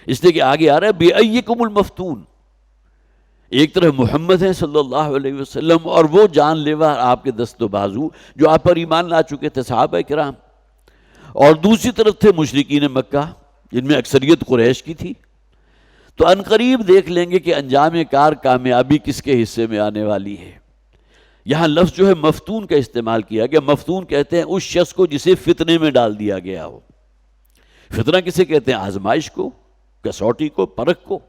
اس لیے کہ آگے آ رہا ہے بِأَيِّكُمُ الْمَفْتُونَ، ایک طرف محمد ہیں صلی اللہ علیہ وسلم اور وہ جان لیوا آپ کے دست و بازو جو آپ پر ایمان لا چکے تھے صحابہ کرام، اور دوسری طرف تھے مشرکین مکہ جن میں اکثریت قریش کی تھی۔ تو عنقریب دیکھ لیں گے کہ انجام کار کامیابی کس کے حصے میں آنے والی ہے۔ یہاں لفظ جو ہے مفتون کا استعمال کیا گیا، مفتون کہتے ہیں اس شخص کو جسے فتنے میں ڈال دیا گیا ہو۔ فتنہ کسے کہتے ہیں؟ آزمائش کو، کسوٹی کو، پرکھ کو،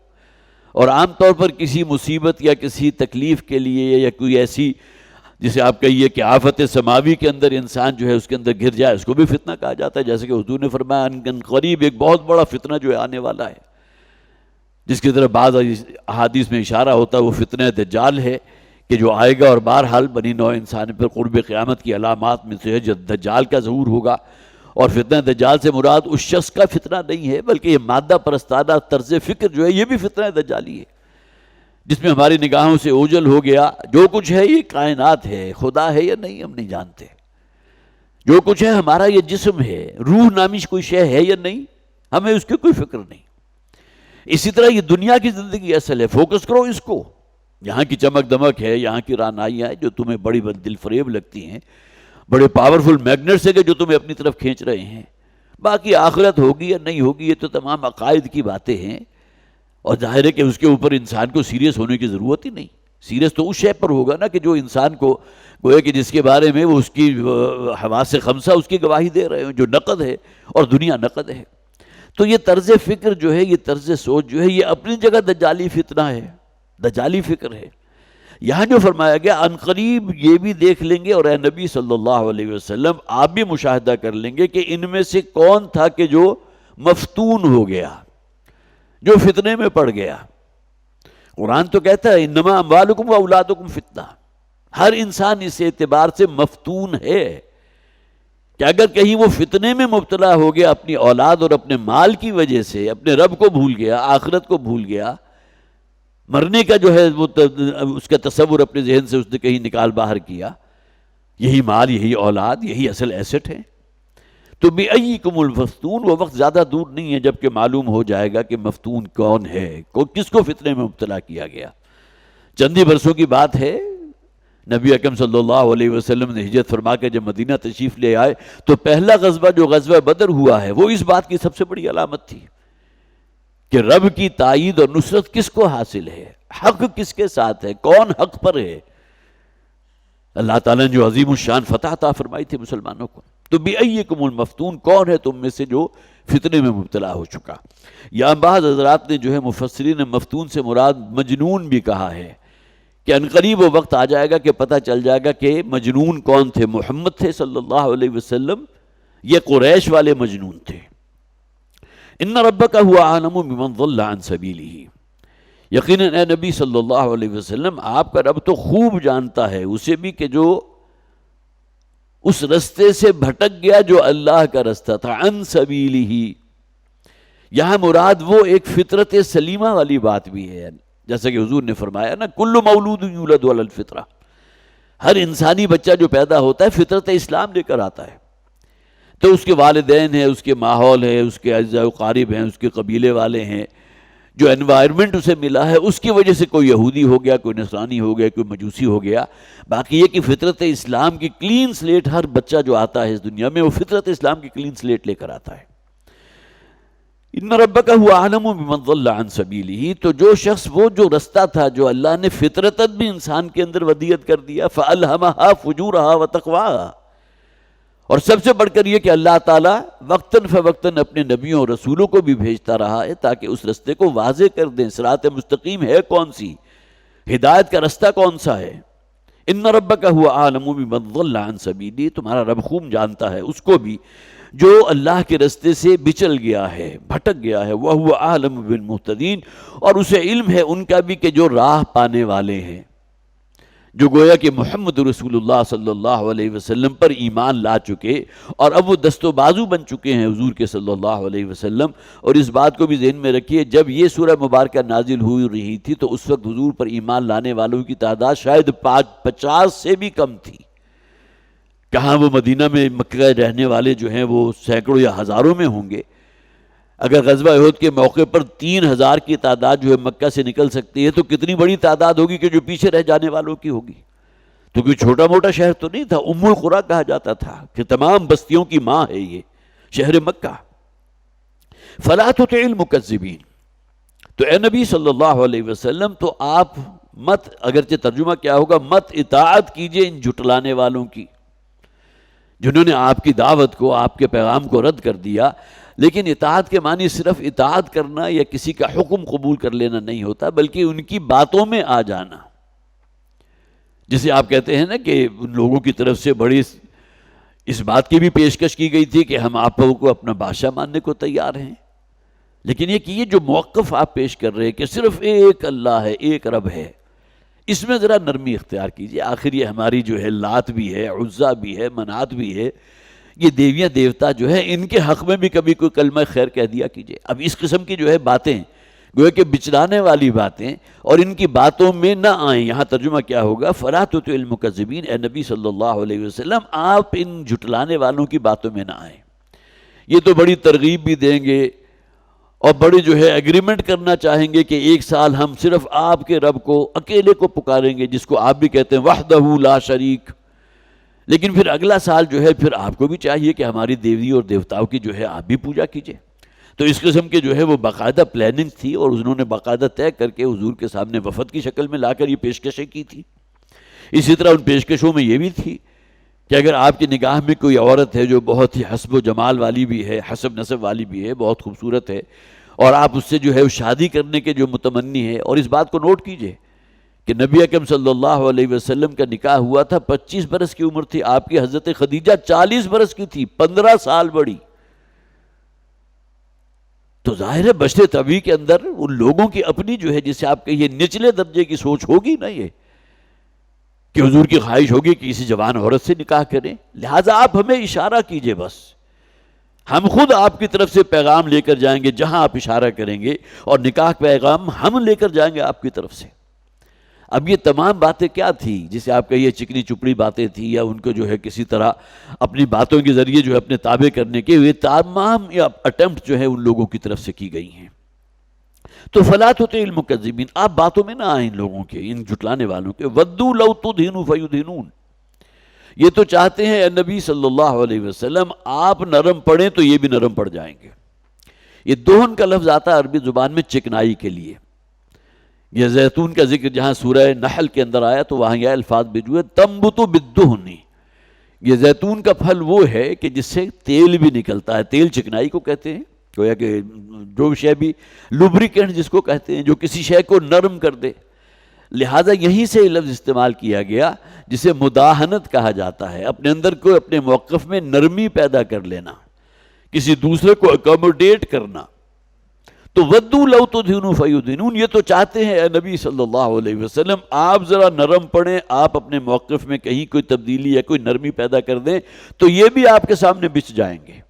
اور عام طور پر کسی مصیبت یا کسی تکلیف کے لیے یا کوئی ایسی جسے آپ کہیے کہ آفت سماوی کے اندر انسان جو ہے اس کے اندر گر جائے، اس کو بھی فتنہ کہا جاتا ہے، جیسے کہ حضور نے فرمایا ان قریب ایک بہت بڑا فتنہ جو ہے آنے والا ہے، جس کی طرف بعض احادیث میں اشارہ ہوتا ہے، وہ فتنہ دجال ہے کہ جو آئے گا، اور بہرحال بنی نوع انسان پر قرب قیامت کی علامات میں سے ہے جو دجال کا ظہور ہوگا۔ اور فتنہ دجال سے مراد اس شخص کا فتنہ نہیں ہے، بلکہ یہ مادہ پرستانہ طرز فکر جو ہے یہ بھی فتنہ دجالی ہے، جس میں ہماری نگاہوں سے اوجھل ہو گیا جو کچھ ہے یہ کائنات ہے، خدا ہے یا نہیں ہم نہیں جانتے، جو کچھ ہے ہمارا یہ جسم ہے، روح نامی کوئی شے ہے یا نہیں ہمیں اس کی کوئی فکر نہیں۔ اسی طرح یہ دنیا کی زندگی اصل ہے، فوکس کرو اس کو، یہاں کی چمک دمک ہے، یہاں کی رعنائیاں ہیں جو تمہیں بڑی دل فریب لگتی ہیں، بڑے پاورفل میگنٹس ہیں کہ جو تمہیں اپنی طرف کھینچ رہے ہیں، باقی آخرت ہوگی یا نہیں ہوگی یہ تو تمام عقائد کی باتیں ہیں، اور ظاہر ہے کہ اس کے اوپر انسان کو سیریس ہونے کی ضرورت ہی نہیں۔ سیریس تو اس شے پر ہوگا نا کہ جو انسان کو گویا کہ جس کے بارے میں وہ اس کی حواس خمسہ اس کی گواہی دے رہے ہیں، جو نقد ہے اور دنیا نقد ہے۔ تو یہ طرز فکر جو ہے، یہ طرز سوچ جو ہے، یہ اپنی جگہ دجالی فتنہ ہے، دجالی فکر ہے۔ یہاں جو فرمایا گیا عنقریب یہ بھی دیکھ لیں گے، اور اے نبی صلی اللہ علیہ وسلم آپ بھی مشاہدہ کر لیں گے کہ ان میں سے کون تھا کہ جو مفتون ہو گیا، جو فتنے میں پڑ گیا۔ قرآن تو کہتا ہے انما اموالکم و اولادکم فتنہ، ہر انسان اس اعتبار سے مفتون ہے کہ اگر کہیں وہ فتنے میں مبتلا ہو گیا اپنی اولاد اور اپنے مال کی وجہ سے، اپنے رب کو بھول گیا، آخرت کو بھول گیا، مرنے کا جو ہے وہ اس کا تصور اپنے ذہن سے اس نے کہیں نکال باہر کیا، یہی مال، یہی اولاد، یہی اصل ایسٹ ہے۔ تو بِأَيِّكُمُ الْمَفْتُونُ، وہ وقت زیادہ دور نہیں ہے جب کہ معلوم ہو جائے گا کہ مفتون کون ہے، کس کو فتنے میں مبتلا کیا گیا۔ چند ہی برسوں کی بات ہے، نبی اکرم صلی اللہ علیہ وسلم نے ہجرت فرما کے جب مدینہ تشریف لے آئے تو پہلا غزوہ جو غزوہ بدر ہوا ہے وہ اس بات کی سب سے بڑی علامت تھی کہ رب کی تائید اور نصرت کس کو حاصل ہے، حق کس کے ساتھ ہے، کون حق پر ہے۔ اللہ تعالیٰ نے جو عظیم الشان فتح عطا فرمائی تھی مسلمانوں کو، تو بِأَيِّكُمُ الْمَفْتُونُ، کون ہے تم میں سے جو فتنے میں مبتلا ہو چکا۔ یا بعض حضرات نے جو ہے مفسرین نے مفتون سے مراد مجنون بھی کہا ہے، کہ عنقریب وہ وقت آ جائے گا کہ پتہ چل جائے گا کہ مجنون کون تھے، محمد تھے صلی اللہ علیہ وسلم، یہ قریش والے مجنون تھے۔ ان ربک هو اعلم بمن ضل عن سبیلہ، یقیناً اے نبی صلی اللہ علیہ وسلم آپ کا رب تو خوب جانتا ہے اسے بھی کہ جو اس رستے سے بھٹک گیا جو اللہ کا رستہ تھا، عن سبیلہ، یہاں مراد وہ ایک فطرت سلیمہ والی بات بھی ہے، جیسا کہ حضور نے فرمایا نا، کل مولود یولد علی الفطرہ، ہر انسانی بچہ جو پیدا ہوتا ہے فطرت اسلام لے کر آتا ہے، تو اس کے والدین ہیں، اس کے ماحول ہے، اس کے اعزاء و قارب ہیں، اس کے قبیلے والے ہیں، جو انوائرمنٹ اسے ملا ہے اس کی وجہ سے کوئی یہودی ہو گیا، کوئی نصرانی ہو گیا، کوئی مجوسی ہو گیا۔ باقی یہ کہ فطرت اسلام کی کلین سلیٹ، ہر بچہ جو آتا ہے اس دنیا میں وہ فطرت اسلام کی کلین سلیٹ لے کر آتا ہے۔ ان ربک هو اعلم بمن ضل عن سبیلہ، تو جو شخص وہ جو رستہ تھا جو اللہ نے فطرتاً بھی انسان کے اندر ودیت کر دیا، فألہمہا فجورہا وتقواہا، اور سب سے بڑھ کر یہ کہ اللہ تعالیٰ وقتاً فوقتاً اپنے نبیوں اور رسولوں کو بھی بھیجتا رہا ہے تاکہ اس رستے کو واضح کر دیں، صراط مستقیم ہے کون سی، ہدایت کا رستہ کون سا ہے۔ ان ربک هو اعلم بمن ضل عن سبیلہ، تمہارا رب خوب جانتا ہے اس کو بھی جو اللہ کے رستے سے بچل گیا ہے، بھٹک گیا ہے، وَهُوَ أَعْلَمُ بِالْمُهْتَدِينَ، اور اسے علم ہے ان کا بھی کہ جو راہ پانے والے ہیں، جو گویا کہ محمد رسول اللہ صلی اللہ علیہ وسلم پر ایمان لا چکے اور اب وہ دست و بازو بن چکے ہیں حضور کے صلی اللہ علیہ وسلم۔ اور اس بات کو بھی ذہن میں رکھیے، جب یہ سورہ مبارکہ نازل ہوئی رہی تھی تو اس وقت حضور پر ایمان لانے والوں کی تعداد شاید 50 سے بھی کم تھی، کہاں وہ مدینہ میں مکہ رہنے والے جو ہیں وہ سینکڑوں یا ہزاروں میں ہوں گے۔ اگر غزوہ احد کے موقع پر 3000 کی تعداد جو ہے مکہ سے نکل سکتی ہے تو کتنی بڑی تعداد ہوگی کہ جو پیچھے رہ جانے والوں کی ہوگی۔ تو کوئی چھوٹا موٹا شہر تو نہیں تھا، ام القریٰ کہا جاتا تھا کہ تمام بستیوں کی ماں ہے یہ شہر مکہ۔ فلا تطع المکذبین، تو اے نبی صلی اللہ علیہ وسلم تو آپ مت، اگرچہ ترجمہ کیا ہوگا، مت اطاعت کیجئے ان جھٹلانے والوں کی جنہوں نے آپ کی دعوت کو، آپ کے پیغام کو رد کر دیا۔ لیکن اطاعت کے معنی صرف اطاعت کرنا یا کسی کا حکم قبول کر لینا نہیں ہوتا، بلکہ ان کی باتوں میں آ جانا، جسے آپ کہتے ہیں نا کہ ان لوگوں کی طرف سے بڑی اس بات کی بھی پیشکش کی گئی تھی کہ ہم آپ کو اپنا بادشاہ ماننے کو تیار ہیں، لیکن یہ کہ یہ جو موقف آپ پیش کر رہے ہیں کہ صرف ایک اللہ ہے، ایک رب ہے، اس میں ذرا نرمی اختیار کیجیے۔ آخر یہ ہماری جو ہے لات بھی ہے، عزا بھی ہے، منات بھی ہے، یہ دیویاں دیوتا جو ہے ان کے حق میں بھی کبھی کوئی کلمہ خیر کہہ دیا کیجیے۔ اب اس قسم کی جو ہے باتیں گویا کہ بچلانے والی باتیں اور ان کی باتوں میں نہ آئیں، یہاں ترجمہ کیا ہوگا، فَلَا تُطِعِ الْمُكَذِّبِينَ، اے نبی صلی اللہ علیہ وسلم آپ ان جھٹلانے والوں کی باتوں میں نہ آئیں۔ یہ تو بڑی ترغیب بھی دیں گے اور بڑی جو ہے ایگریمنٹ کرنا چاہیں گے کہ ایک سال ہم صرف آپ کے رب کو اکیلے کو پکاریں گے، جس کو آپ بھی کہتے ہیں وحدہ لا شریک، لیکن پھر اگلا سال جو ہے پھر آپ کو بھی چاہیے کہ ہماری دیوی اور دیوتاؤں کی جو ہے آپ بھی پوجا کیجئے۔ تو اس قسم کے جو ہے وہ باقاعدہ پلاننگ تھی اور انہوں نے باقاعدہ طے کر کے حضور کے سامنے وفد کی شکل میں لا کر یہ پیشکشیں کی تھی۔ اسی طرح ان پیشکشوں میں یہ بھی تھی کہ اگر آپ کی نگاہ میں کوئی عورت ہے جو بہت ہی حسب و جمال والی بھی ہے، حسب نسب والی بھی ہے، بہت خوبصورت ہے، اور آپ اس سے جو ہے شادی کرنے کے جو متمنی ہے، اور اس بات کو نوٹ کیجئے کہ نبی اکرم صلی اللہ علیہ وسلم کا نکاح ہوا تھا، 25 برس کی عمر تھی آپ کی، حضرت خدیجہ 40 برس کی تھی، 15 سال بڑی۔ تو ظاہر ہے بشر طبعی کے اندر ان لوگوں کی اپنی جو ہے جسے آپ کہیے نچلے درجے کی سوچ ہوگی نا، یہ کہ حضور کی خواہش ہوگی کہ کسی جوان عورت سے نکاح کریں، لہٰذا آپ ہمیں اشارہ کیجئے، بس ہم خود آپ کی طرف سے پیغام لے کر جائیں گے جہاں آپ اشارہ کریں گے، اور نکاح پیغام ہم لے کر جائیں گے آپ کی طرف سے۔ اب یہ تمام باتیں کیا تھی جسے آپ کہیے چکنی چپڑی باتیں تھی، یا ان کو جو ہے کسی طرح اپنی باتوں کے ذریعے جو ہے اپنے تابع کرنے کے، یہ تمام اٹیمپٹ جو ہے ان لوگوں کی طرف سے کی گئی ہیں۔ تو فَلَا تُطِعِ الْمُكَذِّبِينَ، آپ باتوں میں نہ آئیں ان لوگوں کے، ان جھٹلانے والوں کے۔ وَدُّوا لَوْ تُدْهِنُوا فَيُدْهِنُونَ، یہ تو چاہتے ہیں اے نبی صلی اللہ علیہ وسلم آپ نرم پڑیں تو یہ بھی نرم پڑ جائیں گے۔ یہ دہن کا لفظ آتا ہے عربی زبان میں چکنائی کے لیے. یہ زیتون کا ذکر جہاں سورہ نحل کے اندر آیا تو وہاں یہ الفاظ بھیجو ہے تنبت بالدہن. یہ زیتون کا پھل وہ ہے کہ جس سے تیل بھی نکلتا ہے. تیل چکنائی کو کہتے ہیں. گویا کہ جو شے بھی لوبریکینٹ جس کو کہتے ہیں، جو کسی شے کو نرم کر دے. لہٰذا یہیں سے یہ لفظ استعمال کیا گیا جسے مداہنت کہا جاتا ہے. اپنے اندر کو اپنے موقف میں نرمی پیدا کر لینا، کسی دوسرے کو اکوموڈیٹ کرنا. تو ودو لو تدہنوا فیدہنون، یہ تو چاہتے ہیں اے نبی صلی اللہ علیہ وسلم آپ ذرا نرم پڑیں، آپ اپنے موقف میں کہیں کوئی تبدیلی یا کوئی نرمی پیدا کر دیں تو یہ بھی آپ کے سامنے بچ جائیں گے.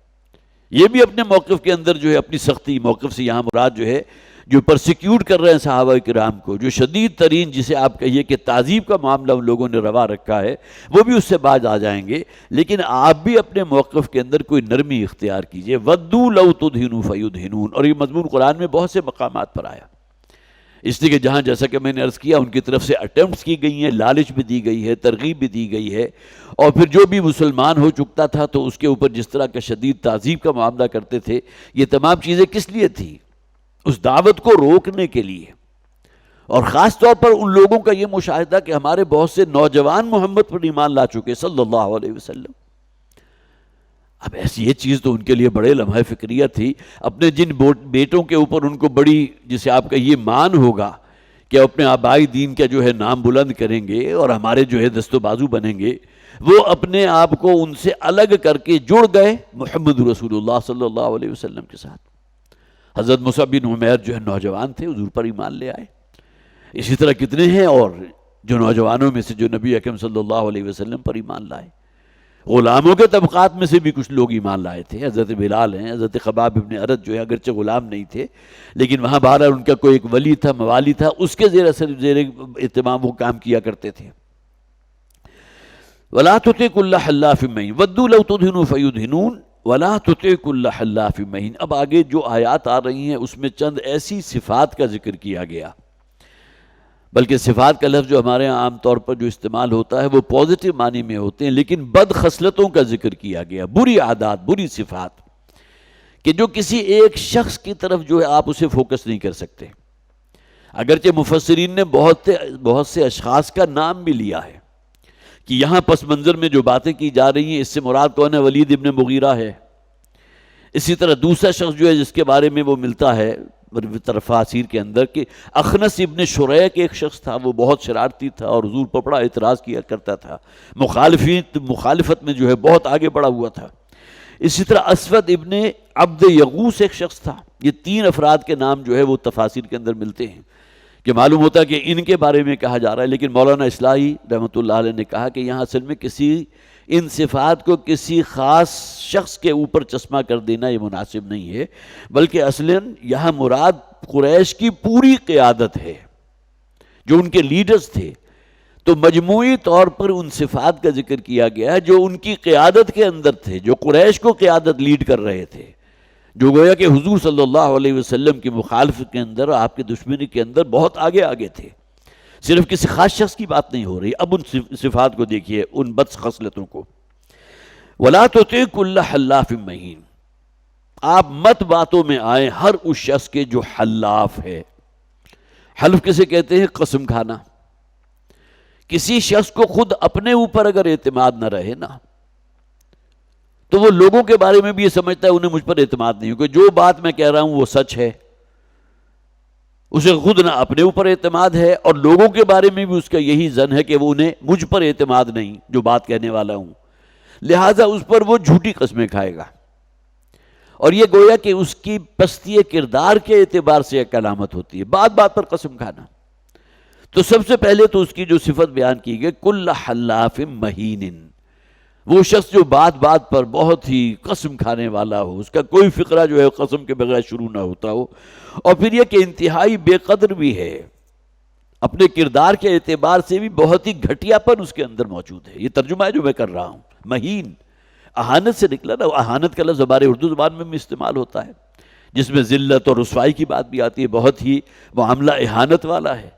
یہ بھی اپنے موقف کے اندر جو ہے اپنی سختی، موقف سے یہاں مراد جو ہے جو پرسیکیوٹ کر رہے ہیں صحابہ کرام کو، جو شدید ترین جسے آپ کہیے کہ تعذیب کا معاملہ ان لوگوں نے روا رکھا ہے، وہ بھی اس سے باز آ جائیں گے. لیکن آپ بھی اپنے موقف کے اندر کوئی نرمی اختیار کیجئے. وَدُّوا لَوْ تُدْهِنُوا فَيُدْهِنُونَ. اور یہ مضمون قرآن میں بہت سے مقامات پر آیا، اس لیے کہ جہاں جیسا کہ میں نے عرض کیا ان کی طرف سے اٹیمپٹس کی گئی ہیں، لالچ بھی دی گئی ہے، ترغیب بھی دی گئی ہے. اور پھر جو بھی مسلمان ہو چکتا تھا تو اس کے اوپر جس طرح کا شدید تعذیب کا معاملہ کرتے تھے، یہ تمام چیزیں کس لیے تھی؟ اس دعوت کو روکنے کے لیے. اور خاص طور پر ان لوگوں کا یہ مشاہدہ کہ ہمارے بہت سے نوجوان محمد پر ایمان لا چکے صلی اللہ علیہ وسلم. اب ایسی یہ چیز تو ان کے لیے بڑے لمحہ فکریہ تھی. اپنے جن بیٹوں کے اوپر ان کو بڑی جسے آپ کا یہ مان ہوگا کہ اپنے آبائی دین کا جو ہے نام بلند کریں گے اور ہمارے جو ہے دست و بازو بنیں گے، وہ اپنے آپ کو ان سے الگ کر کے جڑ گئے محمد رسول اللہ صلی اللہ علیہ وسلم کے ساتھ. حضرت مصعب بن عمیر جو ہے نوجوان تھے، حضور پر ایمان لے آئے. اسی طرح کتنے ہیں اور جو نوجوانوں میں سے جو نبی اکرم صلی اللہ علیہ وسلم پر ایمان لائے. غلاموں کے طبقات میں سے بھی کچھ لوگ ایمان لائے تھے. حضرت بلال ہیں، حضرت خباب ابن ارد جو ہے اگرچہ غلام نہیں تھے لیکن وہاں بہرحال ان کا کوئی ایک ولی تھا، موالی تھا، اس کے زیر اہتمام وہ کام کیا کرتے تھے. وَلَا تُطِعْ كُلَّ حَلَّافٍ مَّهِينٍ وَدُّوا لَوْ تُدْهِنُوا فَيُدْهِنُونَ وَلَا تُطِعْ كُلَّ حَلَّافٍ مَّهِينٍ. اب آگے جو آیات آ رہی ہیں اس میں چند ایسی صفات کا ذکر کیا گیا، بلکہ صفات کا لفظ جو ہمارے ہاں عام طور پر جو استعمال ہوتا ہے وہ پازیٹیو معنی میں ہوتے ہیں، لیکن بد خصلتوں کا ذکر کیا گیا، بری عادات، بری صفات کہ جو کسی ایک شخص کی طرف جو ہے آپ اسے فوکس نہیں کر سکتے. اگرچہ مفسرین نے بہت سے اشخاص کا نام بھی لیا ہے کہ یہاں پس منظر میں جو باتیں کی جا رہی ہیں اس سے مراد کون ہے؟ ولید ابن مغیرہ ہے. اسی طرح دوسرا شخص جو ہے جس کے بارے میں وہ ملتا ہے تفاسیر کے اندر کہ اخنس ابن شریک ایک شخص تھا، وہ بہت شرارتی تھا اور حضور پر بڑا اعتراض کیا کرتا تھا، مخالفت میں جو ہے بہت آگے بڑھا ہوا تھا. اسی طرح اسود ابن عبد یغوث ایک شخص تھا. یہ تین افراد کے نام جو ہے وہ تفاسیر کے اندر ملتے ہیں کہ معلوم ہوتا ہے کہ ان کے بارے میں کہا جا رہا ہے. لیکن مولانا اصلاحی رحمۃ اللہ علیہ نے کہا کہ یہاں اصل میں ان صفات کو کسی خاص شخص کے اوپر چشمہ کر دینا یہ مناسب نہیں ہے، بلکہ اصلاً یہاں مراد قریش کی پوری قیادت ہے، جو ان کے لیڈرز تھے. تو مجموعی طور پر ان صفات کا ذکر کیا گیا ہے جو ان کی قیادت کے اندر تھے، جو قریش کو قیادت لیڈ کر رہے تھے، جو گویا کہ حضور صلی اللہ علیہ وسلم کی مخالفت کے اندر اور آپ کی دشمنی کے اندر بہت آگے تھے. صرف کسی خاص شخص کی بات نہیں ہو رہی. اب ان صفات کو دیکھیے، ان بد خصلتوں کو. وَلَا تُطِعْ كُلَّ حَلَّافٍ مَّهِينٍ. آپ مت باتوں میں آئیں ہر اس شخص کے جو حلاف ہے. حلف کسے کہتے ہیں؟ قسم کھانا. کسی شخص کو خود اپنے اوپر اگر اعتماد نہ رہے نا تو وہ لوگوں کے بارے میں بھی یہ سمجھتا ہے انہیں مجھ پر اعتماد نہیں، کیونکہ جو بات میں کہہ رہا ہوں وہ سچ ہے. اسے خود نہ اپنے اوپر اعتماد ہے اور لوگوں کے بارے میں بھی اس کا یہی ظن ہے کہ وہ انہیں مجھ پر اعتماد نہیں جو بات کہنے والا ہوں، لہٰذا اس پر وہ جھوٹی قسمیں کھائے گا. اور یہ گویا کہ اس کی پستی کردار کے اعتبار سے ایک علامت ہوتی ہے، بات بات پر قسم کھانا. تو سب سے پہلے تو اس کی جو صفت بیان کی گئی کل حلاف مہین، وہ شخص جو بات بات پر بہت ہی قسم کھانے والا ہو، اس کا کوئی فقرہ جو ہے قسم کے بغیر شروع نہ ہوتا ہو. اور پھر یہ کہ انتہائی بے قدر بھی ہے، اپنے کردار کے اعتبار سے بھی بہت ہی گھٹیا پن اس کے اندر موجود ہے. یہ ترجمہ ہے جو میں کر رہا ہوں. مہین اہانت سے نکلا نا، اہانت کا لفظ ہمارے اردو زبان میں بھی استعمال ہوتا ہے جس میں ذلت اور رسوائی کی بات بھی آتی ہے، بہت ہی معاملہ اہانت والا ہے.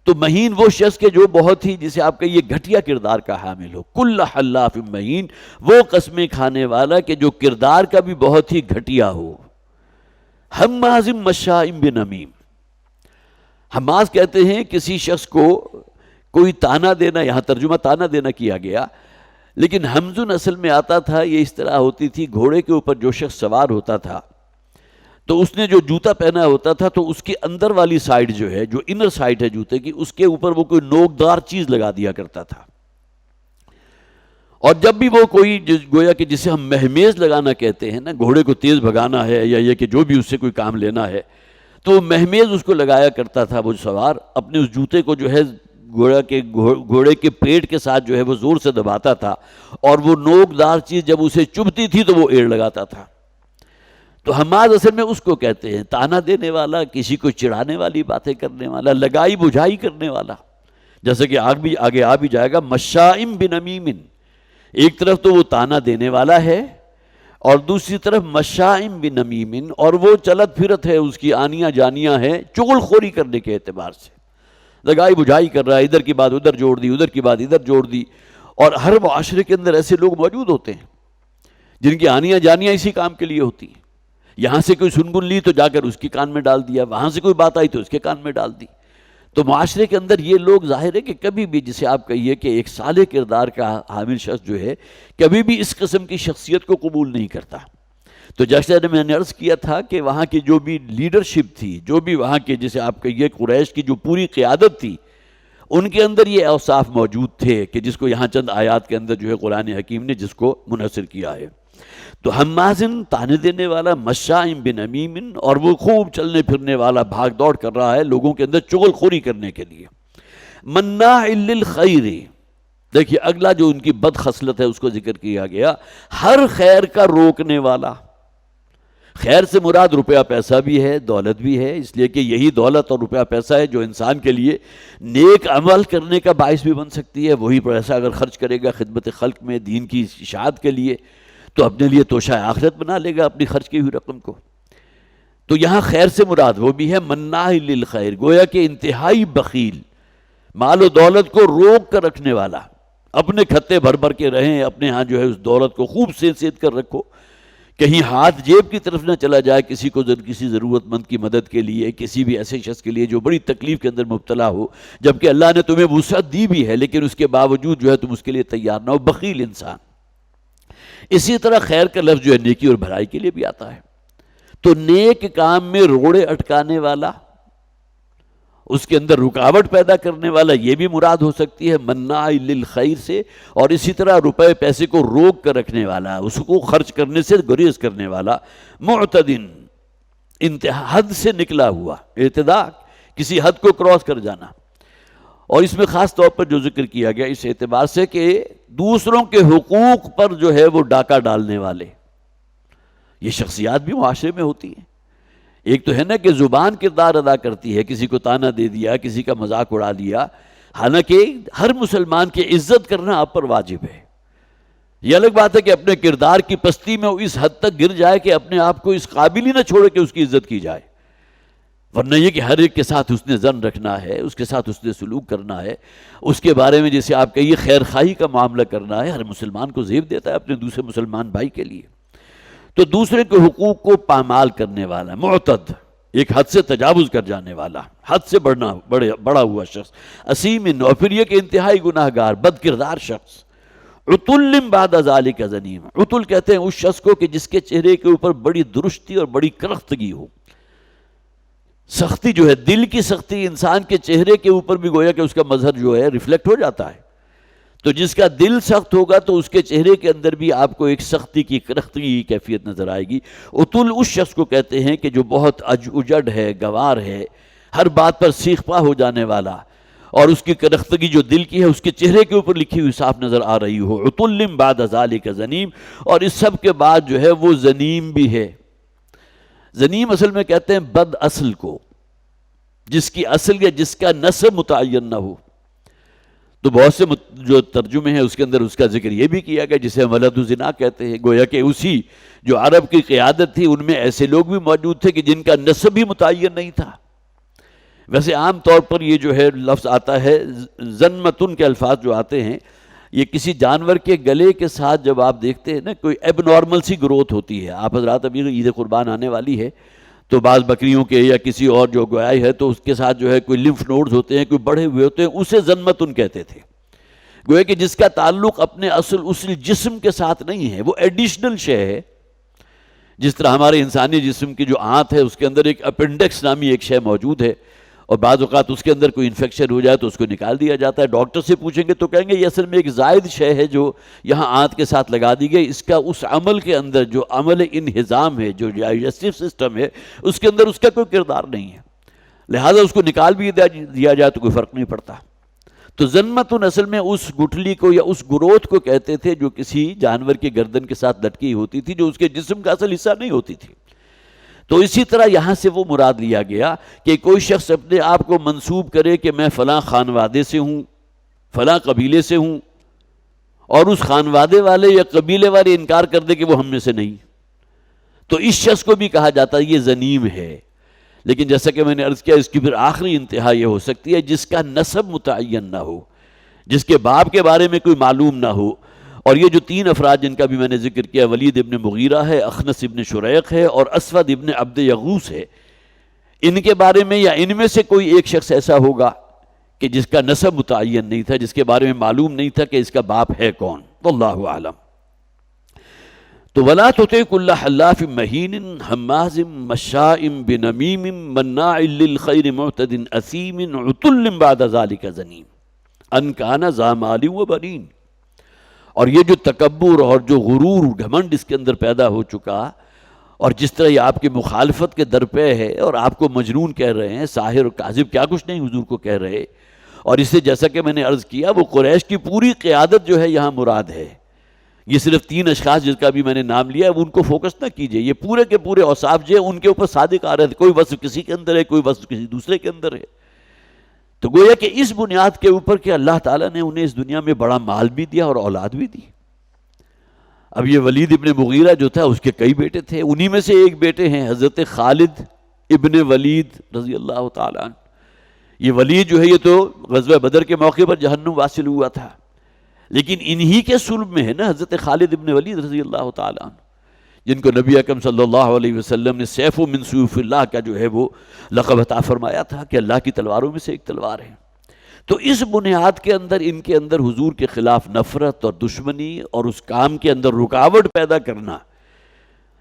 تو مہین وہ شخص کے جو بہت ہی جسے آپ کہیے گھٹیا کردار کا حامل ہو. کل حلاف مہین، وہ قسمیں کھانے والا کہ جو کردار کا بھی بہت ہی گھٹیا ہو. حماز مشاء بنمیم. حماز کہتے ہیں کسی شخص کو کوئی تانا دینا، یہاں ترجمہ تانا دینا کیا گیا، لیکن ہمزن اصل میں آتا تھا، یہ اس طرح ہوتی تھی، گھوڑے کے اوپر جو شخص سوار ہوتا تھا تو اس نے جو جوتا پہنا ہوتا تھا تو اس کے اندر والی سائیڈ جو ہے، جو انر سائیڈ ہے جوتے کی، اس کے اوپر وہ کوئی نوکدار چیز لگا دیا کرتا تھا. اور جب بھی وہ کوئی گویا کہ جسے ہم مہمیز لگانا کہتے ہیں نا، گھوڑے کو تیز بھگانا ہے یا یہ کہ جو بھی اس سے کوئی کام لینا ہے، تو وہ مہمیز اس کو لگایا کرتا تھا وہ سوار، اپنے اس جوتے کو جو ہے گھوڑے کے پیٹ کے ساتھ جو ہے وہ زور سے دباتا تھا، اور وہ نوکدار چیز جب اسے چبھتی تھی تو وہ ایڑ لگاتا تھا. تو حماز اصل میں اس کو کہتے ہیں، تانا دینے والا، کسی کو چڑھانے والی باتیں کرنے والا، لگائی بجھائی کرنے والا. جیسے کہ آگے آ بھی جائے گا، مشائم بنمیم، ایک طرف تو وہ تانا دینے والا ہے اور دوسری طرف مشائم بنمیم، اور وہ چلت پھرت ہے، اس کی آنیاں جانیاں ہیں چغل خوری کرنے کے اعتبار سے، لگائی بجھائی کر رہا ہے، ادھر کی بات ادھر جوڑ دی، ادھر کی بات ادھر جوڑ دی. اور ہر معاشرے کے اندر ایسے لوگ موجود ہوتے ہیں جن کی آنیاں جانیاں اسی کام کے لیے ہوتی ہیں. یہاں سے کوئی سنبن لی تو جا کر اس کی کان میں ڈال دیا، وہاں سے کوئی بات آئی تو اس کے کان میں ڈال دی. تو معاشرے کے اندر یہ لوگ ظاہر ہے کہ کبھی بھی، جسے آپ کہیے کہ ایک صالح کردار کا حامل شخص جو ہے، کبھی بھی اس قسم کی شخصیت کو قبول نہیں کرتا. تو جیسے میں نے عرض کیا تھا کہ وہاں کی جو بھی لیڈرشپ تھی، جو بھی وہاں کے جسے آپ کہیے قریش کی جو پوری قیادت تھی، ان کے اندر یہ اوصاف موجود تھے کہ جس کو یہاں چند آیات کے اندر جو ہے قرآن حکیم نے جس کو منحصر کیا ہے. تو حمازن تانے دینے والا، مشائم بنمیم، اور وہ خوب چلنے پھرنے والا، بھاگ دوڑ کر رہا ہے لوگوں کے اندر چغل خوری کرنے کے لیے. مناع للخیر، دیکھیے اگلا جو ان کی بد خصلت ہے اس کو ذکر کیا گیا، ہر خیر کا روکنے والا. خیر سے مراد روپیہ پیسہ بھی ہے، دولت بھی ہے، اس لیے کہ یہی دولت اور روپیہ پیسہ ہے جو انسان کے لیے نیک عمل کرنے کا باعث بھی بن سکتی ہے. وہی پیسہ اگر خرچ کرے گا خدمت خلق میں، دین کی اشاعت کے لیے، تو اپنے لیے توشہ آخرت بنا لے گا اپنی خرچ کی ہوئی رقم کو. تو یہاں خیر سے مراد وہ بھی ہے مناع للخیر، گویا کہ انتہائی بخیل، مال و دولت کو روک کر رکھنے والا. اپنے کھتے بھر بھر کے رہیں، اپنے ہاں جو ہے اس دولت کو خوب سینچ کر رکھو، کہیں ہاتھ جیب کی طرف نہ چلا جائے کسی کو، کسی ضرورت مند کی مدد کے لیے، کسی بھی ایسے شخص کے لیے جو بڑی تکلیف کے اندر مبتلا ہو، جبکہ اللہ نے تمہیں وسعت دی بھی ہے لیکن اس کے باوجود جو ہے تم اس کے لیے تیار نہ ہو، بخیل انسان. اسی طرح خیر کا لفظ جو ہے نیکی اور بھلائی کے لیے بھی آتا ہے. تو نیک کام میں روڑے اٹکانے والا، اس کے اندر رکاوٹ پیدا کرنے والا، یہ بھی مراد ہو سکتی ہے مناع للخیر سے. اور اسی طرح روپے پیسے کو روک کر رکھنے والا، اس کو خرچ کرنے سے گریز کرنے والا. معتدن، انتہا، حد سے نکلا ہوا، اعتداء، کسی حد کو کراس کر جانا. اور اس میں خاص طور پر جو ذکر کیا گیا اس اعتبار سے کہ دوسروں کے حقوق پر جو ہے وہ ڈاکہ ڈالنے والے، یہ شخصیات بھی معاشرے میں ہوتی ہیں. ایک تو ہے نا کہ زبان کردار ادا کرتی ہے، کسی کو تانا دے دیا، کسی کا مذاق اڑا دیا، حالانکہ ہر مسلمان کی عزت کرنا آپ پر واجب ہے. یہ الگ بات ہے کہ اپنے کردار کی پستی میں وہ اس حد تک گر جائے کہ اپنے آپ کو اس قابل ہی نہ چھوڑے کہ اس کی عزت کی جائے. ورنہ یہ کہ ہر ایک کے ساتھ حسن ظن رکھنا ہے، اس کے ساتھ حسن سلوک کرنا ہے، اس کے بارے میں جیسے آپ کہیے خیر خواہی کا معاملہ کرنا ہے. ہر مسلمان کو زیب دیتا ہے اپنے دوسرے مسلمان بھائی کے لیے. تو دوسرے کے حقوق کو پامال کرنے والا، معتد، ایک حد سے تجاوز کر جانے والا، حد سے بڑا ہوا شخص. اسیم، اور پھر یہ کہ انتہائی گناہ گار، بد کردار شخص. عتل بعد ذالک زنیم، عتل کہتے ہیں اس شخص کو کہ جس کے چہرے کے اوپر بڑی درشتی اور بڑی کرختگی ہو. سختی جو ہے، دل کی سختی انسان کے چہرے کے اوپر بھی گویا کہ اس کا مظہر جو ہے ریفلیکٹ ہو جاتا ہے. تو جس کا دل سخت ہوگا تو اس کے چہرے کے اندر بھی آپ کو ایک سختی کی، کرختگی کی کیفیت نظر آئے گی. عتل اس شخص کو کہتے ہیں کہ جو بہت اجڑ ہے، گوار ہے، ہر بات پر سیخ پا ہو جانے والا، اور اس کی کرختگی جو دل کی ہے اس کے چہرے کے اوپر لکھی ہوئی صاف نظر آ رہی ہو. عتل بعد ذالک زنیم، اور اس سب کے بعد جو ہے وہ زنیم بھی ہے. زنیم اصل میں کہتے ہیں بد اصل کو، جس کی اصل یا جس کا نسب متعین نہ ہو. تو بہت سے جو ترجمے ہیں اس کے اندر اس کا ذکر یہ بھی کیا گیا جسے ولد الزنا کہتے ہیں. گویا کہ اسی جو عرب کی قیادت تھی ان میں ایسے لوگ بھی موجود تھے کہ جن کا نسب بھی متعین نہیں تھا. ویسے عام طور پر یہ جو ہے لفظ آتا ہے، زنمتن کے الفاظ جو آتے ہیں، یہ کسی جانور کے گلے کے ساتھ جب آپ دیکھتے ہیں نا کوئی ایب نارمل سی گروتھ ہوتی ہے. آپ حضرات ابھی عید قربان آنے والی ہے تو بعض بکریوں کے یا کسی اور جو گوائے ہے تو اس کے ساتھ جو ہے کوئی لمف نوڈز ہوتے ہیں، کوئی بڑھے ہوئے ہوتے ہیں، اسے ذنمتن کہتے تھے، گویا کہ جس کا تعلق اپنے اصل جسم کے ساتھ نہیں ہے، وہ ایڈیشنل شے ہے. جس طرح ہمارے انسانی جسم کی جو آنت ہے اس کے اندر ایک اپنڈکس نامی ایک شے موجود ہے، اور بعض اوقات اس کے اندر کوئی انفیکشن ہو جائے تو اس کو نکال دیا جاتا ہے. ڈاکٹر سے پوچھیں گے تو کہیں گے یہ اصل میں ایک زائد شے ہے جو یہاں آنت کے ساتھ لگا دی گئی، اس کا اس عمل کے اندر جو عمل انہضام ہے، جو ڈائجسٹو سسٹم ہے، اس کے اندر اس کا کوئی کردار نہیں ہے، لہٰذا اس کو نکال بھی دیا جائے تو کوئی فرق نہیں پڑتا. تو ذنمتن اصل میں اس گٹھلی کو یا اس گروتھ کو کہتے تھے جو کسی جانور کی گردن کے ساتھ لٹکی ہوتی تھی، جو اس کے جسم کا اصل حصہ نہیں ہوتی تھی. تو اسی طرح یہاں سے وہ مراد لیا گیا کہ کوئی شخص اپنے آپ کو منسوب کرے کہ میں فلاں خانوادے سے ہوں، فلاں قبیلے سے ہوں، اور اس خانوادے والے یا قبیلے والے انکار کر دے کہ وہ ہم میں سے نہیں، تو اس شخص کو بھی کہا جاتا ہے یہ زنیم ہے. لیکن جیسا کہ میں نے عرض کیا، اس کی پھر آخری انتہا یہ ہو سکتی ہے جس کا نسب متعین نہ ہو، جس کے باپ کے بارے میں کوئی معلوم نہ ہو. اور یہ جو تین افراد جن کا بھی میں نے ذکر کیا، ولید ابن مغیرہ ہے، اخنس ابن شریق ہے، اور اسود ابن عبد یغوث ہے، ان کے بارے میں یا ان میں سے کوئی ایک شخص ایسا ہوگا کہ جس کا نسب متعین نہیں تھا، جس کے بارے میں معلوم نہیں تھا کہ اس کا باپ ہے کون. واللہ اعلم. تو وَلَا تُطِعْ كُلَّ حَلَّافٍ مَّهِينٍ هَمَّازٍ مَّشَّاءٍ بِنَمِيمٍ مَّنَّاعٍ لِّلْخَيْرِ مُعْتَدٍ أَثِيمٍ عُتُلٍّ بَعْدَ ذَلِكَ زَنِيمٍ أَن كَانَ ذَا مَالٍ وَبَنِينَ. اور یہ جو تکبر اور جو غرور گھمنڈ اس کے اندر پیدا ہو چکا، اور جس طرح یہ آپ کی مخالفت کے درپے ہے اور آپ کو مجنون کہہ رہے ہیں، ساحر اور کاذب، کیا کچھ نہیں حضور کو کہہ رہے. اور اس سے جیسا کہ میں نے عرض کیا، وہ قریش کی پوری قیادت جو ہے یہاں مراد ہے. یہ صرف تین اشخاص جس کا بھی میں نے نام لیا ہے ان کو فوکس نہ کیجئے، یہ پورے کے پورے اوصاف جو ہے ان کے اوپر صادق آ رہے تھے. کوئی وصف کسی کے اندر ہے، کوئی وصف کسی دوسرے کے اندر ہے. تو گویا کہ اس بنیاد کے اوپر کہ اللہ تعالیٰ نے انہیں اس دنیا میں بڑا مال بھی دیا اور اولاد بھی دی. اب یہ ولید ابن مغیرہ جو تھا اس کے کئی بیٹے تھے، انہی میں سے ایک بیٹے ہیں حضرت خالد ابن ولید رضی اللہ تعالیٰ عنہ. یہ ولید جو ہے یہ تو غزوہ بدر کے موقع پر جہنم واصل ہوا تھا، لیکن انہی کے صلب میں ہے نا حضرت خالد ابن ولید رضی اللہ تعالیٰ عنہ، جن کو نبی اکرم صلی اللہ علیہ وسلم نے سیف من سیوف اللہ کا جو ہے وہ لقب عطا فرمایا تھا کہ اللہ کی تلواروں میں سے ایک تلوار ہے. تو اس بنیاد کے اندر ان کے اندر حضور کے خلاف نفرت اور دشمنی اور اس کام کے اندر رکاوٹ پیدا کرنا،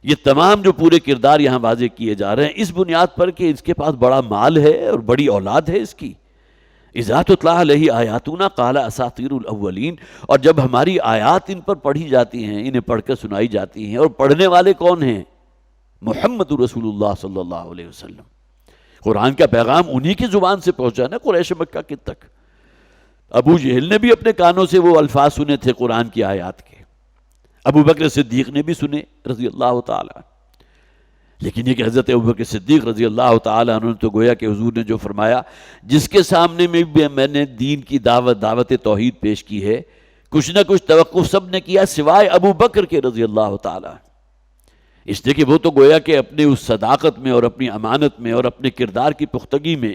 یہ تمام جو پورے کردار یہاں واضح کیے جا رہے ہیں اس بنیاد پر کہ اس کے پاس بڑا مال ہے اور بڑی اولاد ہے اس کی. اذا تتلی علیہ آیاتنا قال اساطیر الاولین. اور جب ہماری آیات ان پر پڑھی جاتی ہیں، انہیں پڑھ کر سنائی جاتی ہیں، اور پڑھنے والے کون ہیں؟ محمد رسول اللہ صلی اللہ علیہ وسلم. قرآن کا پیغام انہی کی زبان سے پہنچا نا قریش مکہ کی تک. ابو جہل نے بھی اپنے کانوں سے وہ الفاظ سنے تھے قرآن کی آیات کے، ابو بکر صدیق نے بھی سنے رضی اللہ تعالیٰ. لیکن یہ کہ حضرت ابو بکر صدیق رضی اللہ تعالیٰ عنہ تو گویا کہ حضور نے جو فرمایا، جس کے سامنے میں نے دین کی دعوت توحید پیش کی ہے، کچھ نہ کچھ توقف سب نے کیا سوائے ابو بکر کے رضی اللہ تعالیٰ. اس لیے کہ وہ تو گویا کہ اپنے اس صداقت میں اور اپنی امانت میں اور اپنے کردار کی پختگی میں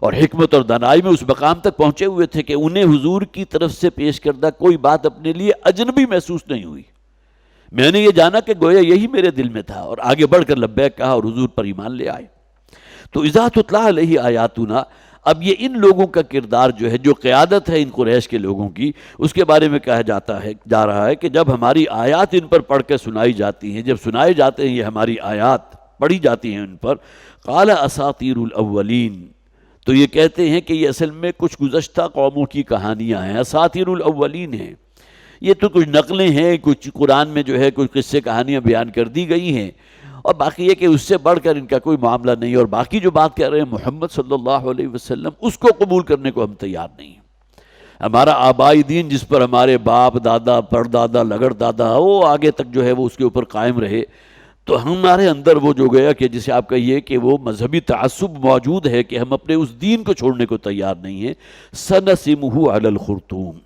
اور حکمت اور دانائی میں اس مقام تک پہنچے ہوئے تھے کہ انہیں حضور کی طرف سے پیش کردہ کوئی بات اپنے لیے اجنبی محسوس نہیں ہوئی. میں نے یہ جانا کہ گویا یہی میرے دل میں تھا، اور آگے بڑھ کر لبیک کہا اور حضور پر ایمان لے آئے. تو اذا تتلی علیہ آیاتنا، اب یہ ان لوگوں کا کردار جو ہے، جو قیادت ہے ان قریش کے لوگوں کی، اس کے بارے میں کہا جا رہا ہے کہ جب ہماری آیات ان پر پڑھ کے سنائی جاتی ہیں، جب سنائے جاتے ہیں یہ ہماری آیات پڑھی جاتی ہیں ان پر، قال اساطیر الاولین، تو یہ کہتے ہیں کہ یہ اصل میں کچھ گزشتہ قوموں کی کہانیاں ہیں، اساطیر الاولین ہیں. یہ تو کچھ نقلیں ہیں، کچھ قرآن میں جو ہے کچھ قصے کہانیاں بیان کر دی گئی ہیں، اور باقی یہ کہ اس سے بڑھ کر ان کا کوئی معاملہ نہیں. اور باقی جو بات کہہ رہے ہیں محمد صلی اللہ علیہ وسلم، اس کو قبول کرنے کو ہم تیار نہیں ہیں. ہمارا آبائی دین جس پر ہمارے باپ دادا پردادا لگڑ دادا وہ آگے تک جو ہے وہ اس کے اوپر قائم رہے، تو ہمارے اندر وہ جو گیا کہ جسے آپ کہیے کہ وہ مذہبی تعصب موجود ہے کہ ہم اپنے اس دین کو چھوڑنے کو تیار نہیں ہیں. سنسمہ علی الخرطوم،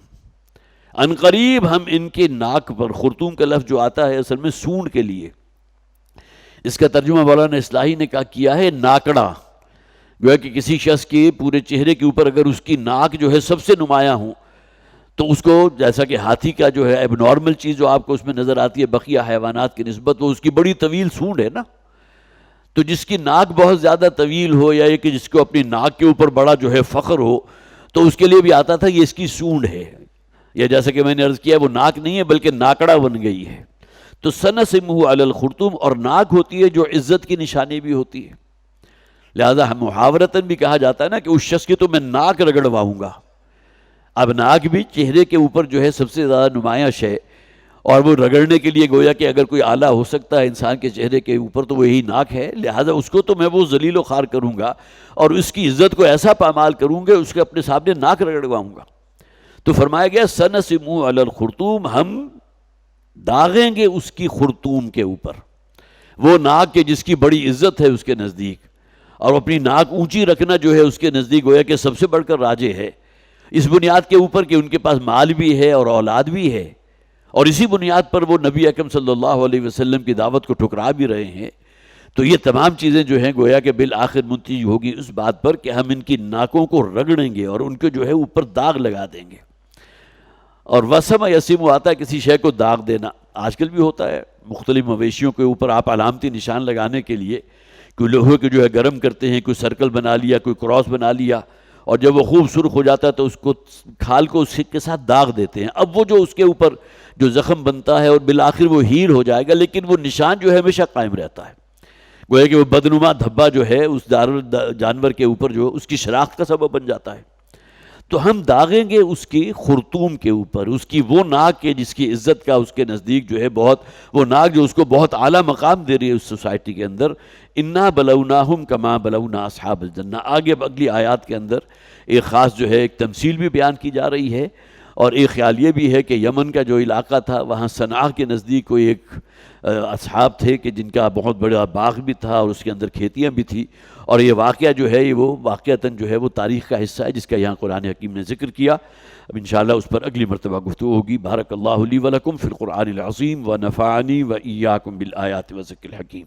ان قریب ہم ان کے ناک پر، خرطوم کا لفظ جو آتا ہے اصل میں سونڈ کے لیے، اس کا ترجمہ مولانا اصلاحی نے کیا ہے ناکڑا. گویا کہ کسی شخص کے پورے چہرے کے اوپر اگر اس کی ناک جو ہے سب سے نمایاں ہوں تو اس کو، جیسا کہ ہاتھی کا جو ہے ایب نارمل چیز جو آپ کو اس میں نظر آتی ہے بقیہ حیوانات کی نسبت، وہ اس کی بڑی طویل سونڈ ہے نا. تو جس کی ناک بہت زیادہ طویل ہو یا کہ جس کو اپنی ناک کے اوپر بڑا جو ہے فخر ہو تو اس کے لیے بھی آتا تھا یہ اس کی سونڈ ہے، یا جیسا کہ میں نے عرض کیا وہ ناک نہیں ہے بلکہ ناکڑا بن گئی ہے. تو سنسمہ علی الخرطوم، اور ناک ہوتی ہے جو عزت کی نشانی بھی ہوتی ہے، لہذا ہم محاورتاً بھی کہا جاتا ہے نا کہ اس شخص کی تو میں ناک رگڑواؤں گا. اب ناک بھی چہرے کے اوپر جو ہے سب سے زیادہ نمایاں شے، اور وہ رگڑنے کے لیے گویا کہ اگر کوئی آلہ ہو سکتا ہے انسان کے چہرے کے اوپر تو وہی ناک ہے، لہذا اس کو تو میں وہ ذلیل و خوار کروں گا اور اس کی عزت کو ایسا پامال کروں گا اس کے اپنے سامنے ناک رگڑواؤں گا. تو فرمایا گیا سنسمہ علی الخرطوم، ہم داغیں گے اس کی خرطوم کے اوپر، وہ ناک کے جس کی بڑی عزت ہے اس کے نزدیک، اور اپنی ناک اونچی رکھنا جو ہے اس کے نزدیک گویا کہ سب سے بڑھ کر راجے ہے، اس بنیاد کے اوپر کہ ان کے پاس مال بھی ہے اور اولاد بھی ہے، اور اسی بنیاد پر وہ نبی اکرم صلی اللہ علیہ وسلم کی دعوت کو ٹھکرا بھی رہے ہیں. تو یہ تمام چیزیں جو ہیں گویا کہ بالآخر منتج ہوگی اس بات پر کہ ہم ان کی ناکوں کو رگڑیں گے اور ان کے جو ہے اوپر داغ لگا دیں گے. اور وسم یسیم آتا ہے کسی شے کو داغ دینا، آج کل بھی ہوتا ہے مختلف مویشیوں کے اوپر آپ علامتی نشان لگانے کے لیے کوئی لوہے کے جو ہے گرم کرتے ہیں، کوئی سرکل بنا لیا، کوئی کراس بنا لیا، اور جب وہ خوب سرخ ہو جاتا ہے تو اس کو کھال کو اس کے ساتھ داغ دیتے ہیں. اب وہ جو اس کے اوپر جو زخم بنتا ہے اور بالآخر وہ ہیل ہو جائے گا لیکن وہ نشان جو ہے ہمیشہ قائم رہتا ہے، گویا کہ وہ بدنما دھبا جو ہے اس جانور کے اوپر جو اس کی شناخت کا سبب بن جاتا ہے. تو ہم داغیں گے اس کی خرطوم کے اوپر، اس کی وہ ناک کے جس کی عزت کا اس کے نزدیک جو ہے بہت، وہ ناک جو اس کو بہت اعلیٰ مقام دے رہی ہے اس سوسائٹی کے اندر. انا بلوناہم کما بلونا اصحاب الجنہ. آگے اگلی آیات کے اندر ایک خاص جو ہے ایک تمثیل بھی بیان کی جا رہی ہے، اور ایک خیال یہ بھی ہے کہ یمن کا جو علاقہ تھا وہاں صنعاء کے نزدیک کوئی ایک اصحاب تھے کہ جن کا بہت بڑا باغ بھی تھا اور اس کے اندر کھیتیاں بھی تھی، اور یہ واقعہ جو ہے وہ واقعتاً جو ہے وہ تاریخ کا حصہ ہے جس کا یہاں قرآن حکیم نے ذکر کیا. اب انشاءاللہ اس پر اگلی مرتبہ گفتگو ہوگی. بارک اللہ لی ولکم فی القرآن العظیم ونفعنی وإیاکم بالآیات والذکر الحکیم.